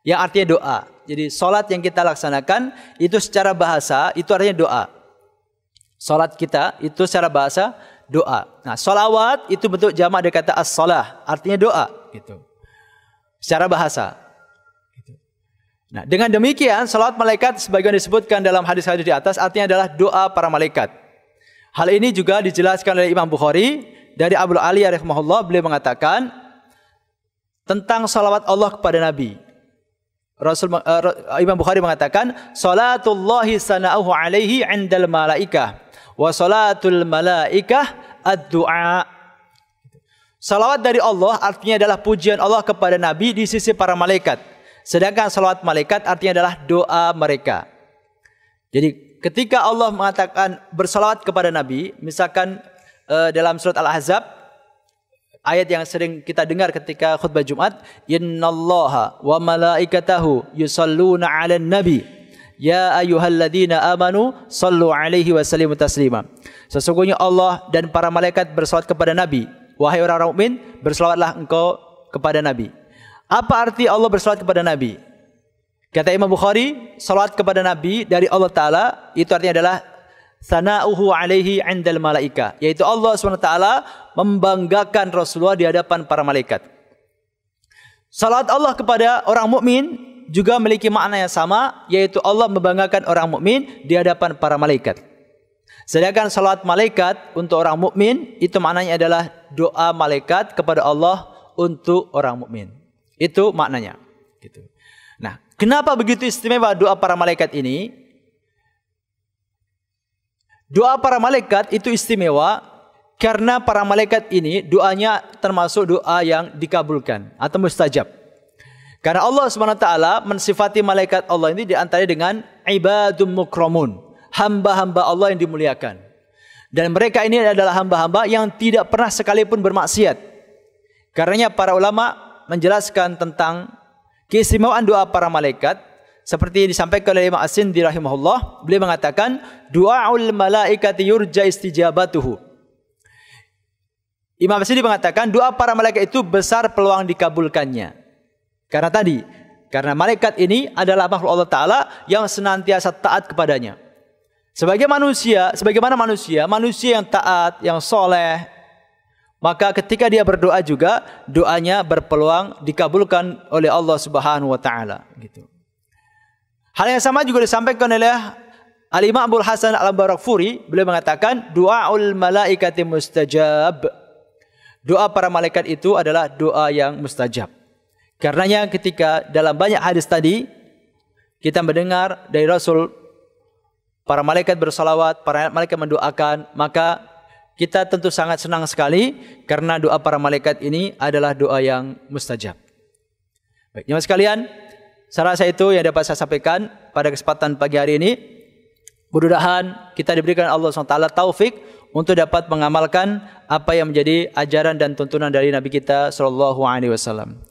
yang artinya doa. Jadi salat yang kita laksanakan itu secara bahasa itu artinya doa. Salat kita itu secara bahasa doa. Nah, salawat itu bentuk jamak dari kata as-salah, artinya doa gitu. Secara bahasa. Gitu. Nah, dengan demikian salawat malaikat sebagaimana disebutkan dalam hadis-hadis di atas artinya adalah doa para malaikat. Hal ini juga dijelaskan oleh Imam Bukhari dari Abu Ali rahimahullah, beliau mengatakan tentang salawat Allah kepada Nabi. Imam Bukhari mengatakan, salatullahi sana'uhu alaihi 'indal malaikah wa salatul malaikah ad-du'a. Salawat dari Allah artinya adalah pujian Allah kepada Nabi di sisi para malaikat. Sedangkan salawat malaikat artinya adalah doa mereka. Jadi ketika Allah mengatakan bersalawat kepada Nabi, misalkan dalam surat Al-Ahzab, ayat yang sering kita dengar ketika khutbah Jumat, innallaha wa malaikatahu yusalluna 'alan nabi ya ayyuhalladzina amanu sallu 'alaihi wa sallimu taslima. Sesungguhnya Allah dan para malaikat bersalawat kepada Nabi. Wahai orang-orang mukmin, bersalawatlah engkau kepada Nabi. Apa arti Allah bersalawat kepada Nabi? Kata Imam Bukhari, salawat kepada Nabi dari Allah Ta'ala itu artinya adalah sana'uhu alaihi 'indal malaika, yaitu Allah SWT membanggakan Rasulullah di hadapan para malaikat. Salat Allah kepada orang mukmin juga memiliki makna yang sama, yaitu Allah membanggakan orang mukmin di hadapan para malaikat. Sedangkan salat malaikat untuk orang mukmin itu maknanya adalah doa malaikat kepada Allah untuk orang mukmin. Itu maknanya. Gitu. Nah, kenapa begitu istimewa doa para malaikat ini? Doa para malaikat itu istimewa karena para malaikat ini doanya termasuk doa yang dikabulkan atau mustajab. Karena Allah SWT mensifati malaikat Allah ini diantaranya dengan ibadum mukramun, hamba-hamba Allah yang dimuliakan. Dan mereka ini adalah hamba-hamba yang tidak pernah sekalipun bermaksiat. Karenanya para ulama menjelaskan tentang Keistimewaan doa para malaikat seperti disampaikan oleh Imam As-Sindi rahimahullah, beliau mengatakan du'aul malaikati yurja istijabatuhu. Imam As-Sindi mengatakan doa para malaikat itu besar peluang dikabulkannya. Karena malaikat ini adalah makhluk Allah Ta'ala yang senantiasa taat kepadanya. Sebagaimana manusia yang taat, yang soleh, maka ketika dia berdoa juga doanya berpeluang dikabulkan oleh Allah Subhanahu wa taala gitu. Hal yang sama juga disampaikan oleh Al-Imam Abdul Hasan Al-Barakfuri, beliau mengatakan du'aul malaikati mustajab. Doa para malaikat itu adalah doa yang mustajab. Karenanya ketika dalam banyak hadis tadi kita mendengar dari Rasul para malaikat bersalawat, para malaikat mendoakan, maka kita tentu sangat senang sekali karena doa para malaikat ini adalah doa yang mustajab. Baik, jemaah sekalian, saya rasa itu yang dapat saya sampaikan pada kesempatan pagi hari ini. Mudah-mudahan kita diberikan Allah SWT taufik untuk dapat mengamalkan apa yang menjadi ajaran dan tuntunan dari Nabi kita SAW.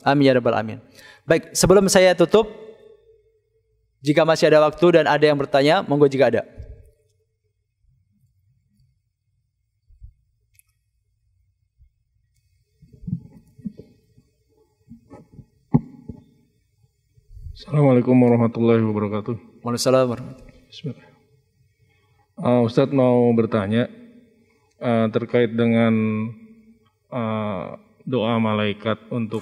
Amin ya rabbal alamin. Baik, sebelum saya tutup, jika masih ada waktu dan ada yang bertanya, monggo jika ada. Assalamualaikum warahmatullahi wabarakatuh. Waalaikumsalam warahmatullahi wabarakatuh. Ustadz mau bertanya terkait dengan doa malaikat untuk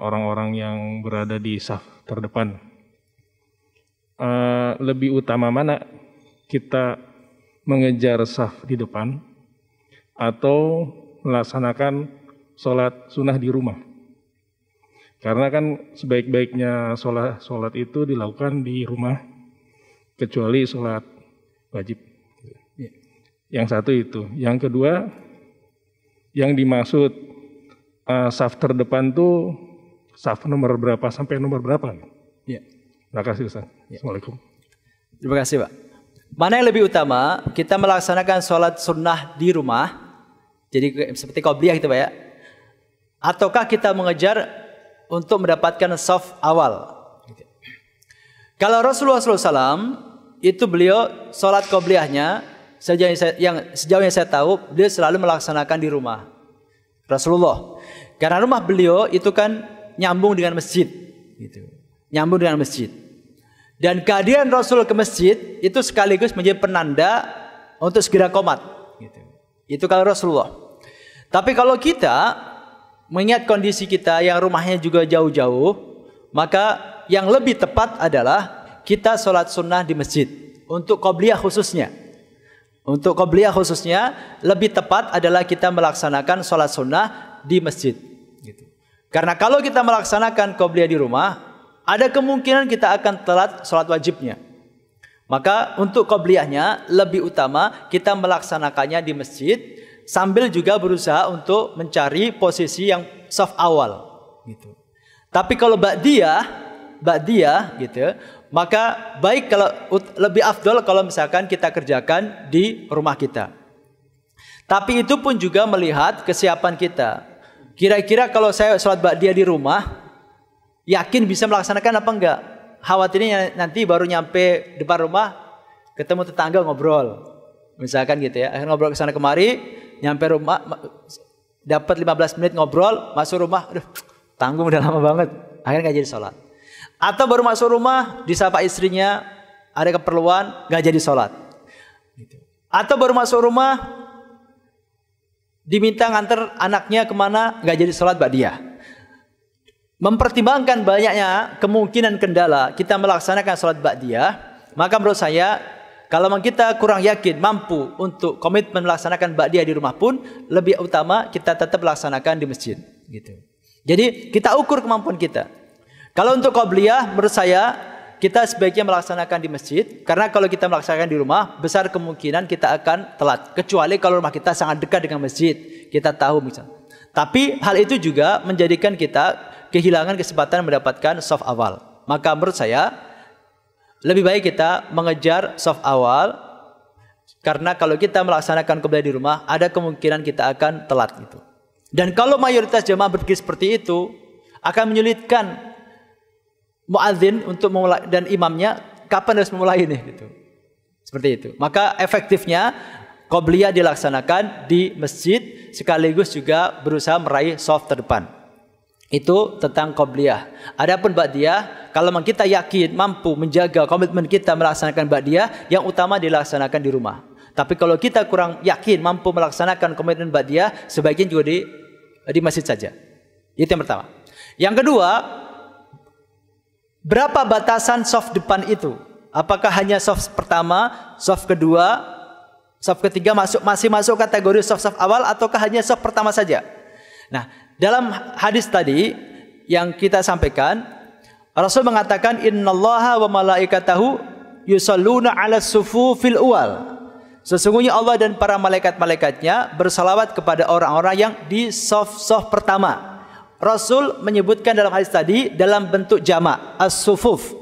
orang-orang yang berada di saf terdepan. Lebih utama mana kita mengejar saf di depan atau melaksanakan sholat sunnah di rumah? Karena kan sebaik-baiknya sholat itu dilakukan di rumah, kecuali sholat wajib. Yang satu itu. Yang kedua, yang dimaksud saf terdepan tuh saf nomor berapa sampai nomor berapa? Ya. Terima kasih Ustaz. Assalamualaikum. Terima kasih Pak. Mana yang lebih utama, kita melaksanakan sholat sunnah di rumah, jadi seperti qobliyah gitu Pak ya, ataukah kita mengejar untuk mendapatkan saf awal? Kalau Rasulullah SAW itu beliau sholat qobliyahnya sejauh yang saya tahu beliau selalu melaksanakan di rumah Rasulullah. Karena rumah beliau itu kan nyambung dengan masjid, gitu. Nyambung dengan masjid. Dan kehadiran Rasul ke masjid itu sekaligus menjadi penanda untuk segera qomat. Gitu. Itu kalau Rasulullah. Tapi kalau kita mengingat kondisi kita yang rumahnya juga jauh-jauh, maka yang lebih tepat adalah kita sholat sunnah di masjid. Untuk qobliyah khususnya. Untuk qobliyah khususnya lebih tepat adalah kita melaksanakan sholat sunnah di masjid. Gitu. Karena kalau kita melaksanakan qobliyah di rumah, ada kemungkinan kita akan telat sholat wajibnya. Maka untuk qobliyahnya lebih utama kita melaksanakannya di masjid, sambil juga berusaha untuk mencari posisi yang saf awal gitu. Tapi kalau ba'diyah gitu, maka baik kalau lebih afdol kalau misalkan kita kerjakan di rumah kita. Tapi itu pun juga melihat kesiapan kita. Kira-kira kalau saya sholat ba'diyah di rumah, yakin bisa melaksanakan apa enggak? Khawatirnya nanti baru nyampe depan rumah ketemu tetangga ngobrol. Misalkan gitu ya, akhirnya ngobrol ke sana kemari, nyampe rumah dapat 15 menit ngobrol, masuk rumah, aduh, tanggung udah lama banget, akhirnya nggak jadi sholat. Atau baru masuk rumah, disapa istrinya, ada keperluan, nggak jadi sholat. Atau baru masuk rumah, diminta nganter anaknya kemana, nggak jadi sholat ba'diyah. Mempertimbangkan banyaknya kemungkinan kendala kita melaksanakan sholat ba'diyah, maka menurut saya kalau kita kurang yakin mampu untuk komitmen melaksanakan ba'diyah di rumah pun lebih utama kita tetap melaksanakan di masjid gitu. Jadi kita ukur kemampuan kita. Kalau untuk qobliyah menurut saya kita sebaiknya melaksanakan di masjid, karena kalau kita melaksanakan di rumah besar kemungkinan kita akan telat, kecuali kalau rumah kita sangat dekat dengan masjid, kita tahu misalnya. Tapi hal itu juga menjadikan kita kehilangan kesempatan mendapatkan shaf awal. Maka menurut saya lebih baik kita mengejar shaf awal, karena kalau kita melaksanakan qobliyah di rumah ada kemungkinan kita akan telat gitu. Dan kalau mayoritas jemaah berpikir seperti itu, Akan menyulitkan muadzin untuk memulai dan imamnya kapan harus memulai ini gitu. Seperti itu. Maka efektifnya qobliyah dilaksanakan di masjid sekaligus juga berusaha meraih shaf terdepan. Itu tentang qobliyah. Adapun ba'diyah, kalau memang kita yakin mampu menjaga komitmen kita melaksanakan ba'diyah, yang utama dilaksanakan di rumah. Tapi kalau kita kurang yakin mampu melaksanakan komitmen ba'diyah, sebaiknya juga di masjid saja. Itu yang pertama. Yang kedua, berapa batasan shaf depan itu? Apakah hanya shaf pertama, shaf kedua, shaf ketiga masih masuk kategori shaf awal, ataukah hanya shaf pertama saja? Nah, dalam hadis tadi yang kita sampaikan, Rasul mengatakan innallaha wa malaikatahu yusalluna 'alas sufufil awal. Sesungguhnya Allah dan para malaikat-malaikatnya bersalawat kepada orang-orang yang di shaf pertama. Rasul menyebutkan dalam hadis tadi dalam bentuk jamak, as-sufuf.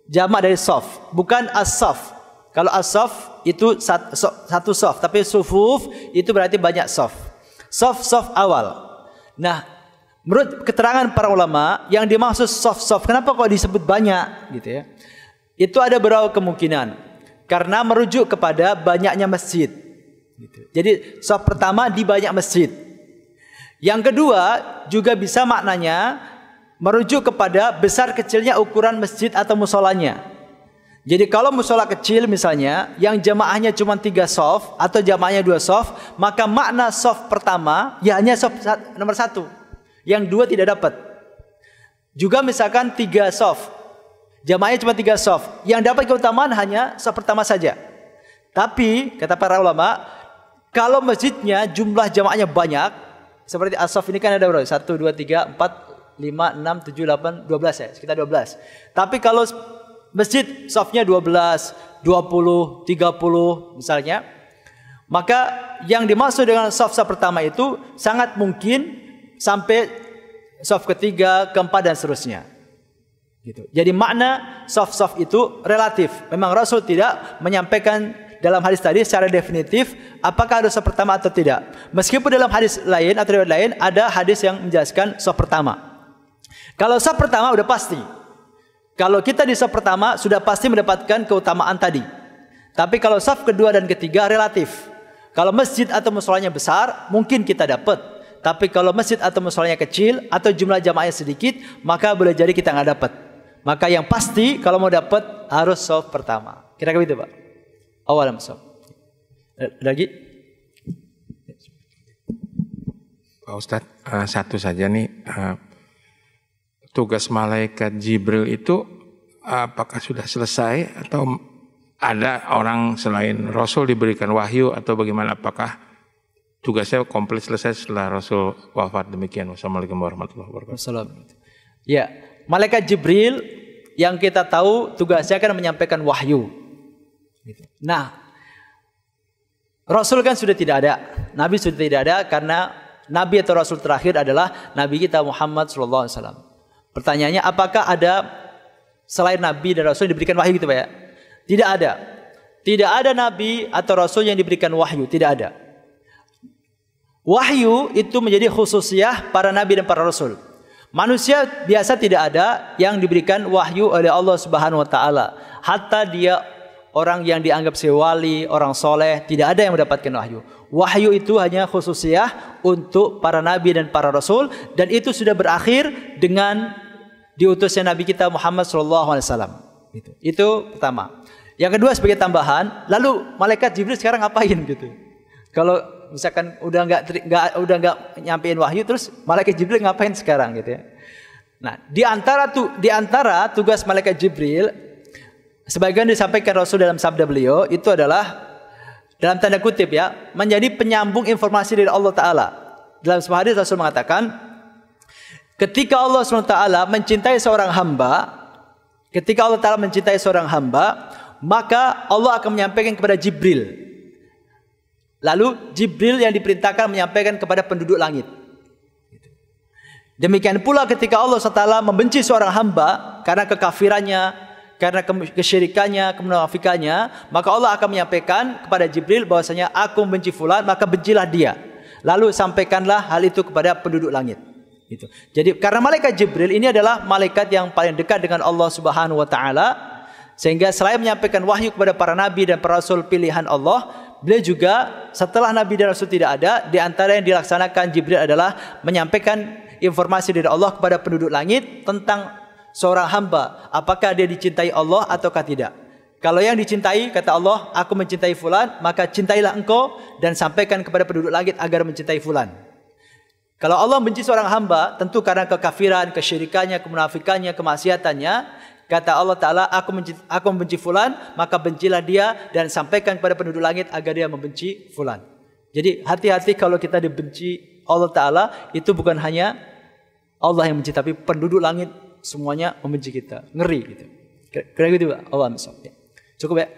Jamak dari shaf, bukan as-shaf. Kalau as-shaf itu satu shaf, tapi sufuf itu berarti banyak shaf. Shaf awal. Nah, menurut keterangan para ulama, yang dimaksud shaf, kenapa kok disebut banyak gitu ya? Itu ada beberapa kemungkinan. Karena merujuk kepada banyaknya masjid. Gitu. Jadi shaf pertama di banyak masjid. Yang kedua juga bisa maknanya merujuk kepada besar kecilnya ukuran masjid atau musolanya. Jadi kalau musola kecil misalnya yang jamaahnya cuma 3 shaf atau jamaahnya 2 shaf, maka makna shaf pertama ya hanya shaf nomor 1. Yang 2 tidak dapat. Juga misalkan 3 shaf, jamaahnya cuma 3 shaf, yang dapat keutamaan hanya shaf pertama saja. Tapi kata para ulama, kalau masjidnya jumlah jamaahnya banyak, seperti as-shaf ini kan ada berapa? 1, 2, 3, 4, 5, 6, 7, 8, 12 ya, sekitar 12. Tapi kalau masjid shafnya 12, 20, 30 misalnya, maka yang dimaksud dengan shaf pertama itu sangat mungkin sampai shaf ketiga, keempat dan seterusnya. Gitu. Jadi makna shaf itu relatif. Memang Rasul tidak menyampaikan dalam hadis tadi secara definitif apakah harus shaf pertama atau tidak. Meskipun dalam hadis lain atau riwayat lain ada hadis yang menjelaskan shaf pertama. Kalau shaf pertama udah pasti. Kalau kita di shaf pertama sudah pasti mendapatkan keutamaan tadi. Tapi kalau shaf kedua dan ketiga relatif. Kalau masjid atau musolanya besar, mungkin kita dapat. Tapi kalau masjid atau musolanya kecil atau jumlah jamaahnya sedikit, maka boleh jadi kita nggak dapat. Maka yang pasti kalau mau dapat harus shaf pertama. Kira-kira itu, Pak. Awalam shaf. Lagi? Pak Ustadz, satu saja nih. Tugas malaikat Jibril itu apakah sudah selesai atau ada orang selain Rasul diberikan wahyu atau bagaimana? Apakah tugasnya komplit selesai setelah Rasul wafat? Demikian. Wassalamualaikum warahmatullahi wabarakatuh. Ya, malaikat Jibril yang kita tahu tugasnya kan menyampaikan wahyu. Nah, Rasul kan sudah tidak ada, Nabi sudah tidak ada karena Nabi atau Rasul terakhir adalah Nabi kita Muhammad SAW. Pertanyaannya, apakah ada selain Nabi dan Rasul yang diberikan wahyu gitu Pak ya? Tidak ada. Tidak ada Nabi atau Rasul yang diberikan wahyu. Tidak ada. Wahyu itu menjadi khususiyah para Nabi dan para Rasul. Manusia biasa tidak ada yang diberikan wahyu oleh Allah Subhanahu Wa Taala. Hatta dia orang yang dianggap sewali, orang soleh, tidak ada yang mendapatkan wahyu. Wahyu itu hanya khususiyah untuk para nabi dan para rasul, dan itu sudah berakhir dengan diutusnya Nabi kita Muhammad SAW. Itu pertama. Yang kedua sebagai tambahan, lalu malaikat Jibril sekarang ngapain gitu? Kalau misalkan udah nggak nyampein wahyu, terus malaikat Jibril ngapain sekarang gitu ya? Nah, di antara tugas malaikat Jibril, sebagian disampaikan Rasul dalam sabda beliau itu adalah dalam tanda kutip ya, menjadi penyambung informasi dari Allah Ta'ala. Dalam sebuah hadis Rasul mengatakan, ketika Allah SWT mencintai seorang hamba, maka Allah akan menyampaikan kepada Jibril. Lalu Jibril yang diperintahkan menyampaikan kepada penduduk langit. Demikian pula ketika Allah SWT membenci seorang hamba karena kekafirannya, karena kesyirikannya, kemunafikannya, maka Allah akan menyampaikan kepada Jibril bahwasanya aku membenci fulan, maka bencilah dia. Lalu sampaikanlah hal itu kepada penduduk langit. Itu. Jadi karena malaikat Jibril ini adalah malaikat yang paling dekat dengan Allah Subhanahu wa taala, sehingga selain menyampaikan wahyu kepada para nabi dan para rasul pilihan Allah, beliau juga setelah nabi dan rasul tidak ada, di antara yang dilaksanakan Jibril adalah menyampaikan informasi dari Allah kepada penduduk langit tentang seorang hamba, apakah dia dicintai Allah ataukah tidak. Kalau yang dicintai, kata Allah, aku mencintai fulan, maka cintailah engkau dan sampaikan kepada penduduk langit agar mencintai fulan. Kalau Allah benci seorang hamba, tentu karena kekafiran, kesyirikannya, kemunafikannya, kemaksiatannya, kata Allah Ta'ala, aku membenci fulan, maka bencilah dia dan sampaikan kepada penduduk langit agar dia membenci fulan. Jadi hati-hati kalau kita dibenci Allah Ta'ala, itu bukan hanya Allah yang benci, tapi penduduk langit semuanya membenci kita. Ngeri gitu. Kira gitu Pak, Allah misalnya. Cukup ya?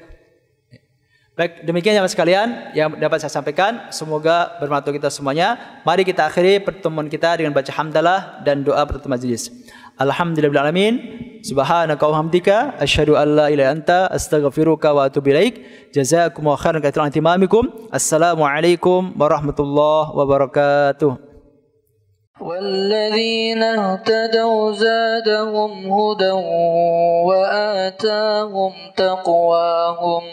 Baik, demikian jamaah sekalian yang dapat saya sampaikan. Semoga bermanfaat kita semuanya. Mari kita akhiri pertemuan kita dengan baca hamdalah dan doa penutup majelis. Alhamdulillahil alamin. Subhanaka wa hamdika asyhadu an la ilaha illa anta astaghfiruka wa atubu ilaik. Jazakumullahu khairan katsiran ihtimamikum. Assalamualaikum warahmatullahi wabarakatuh. والذين اهتدوا زادهم هدى وآتاهم تقواهم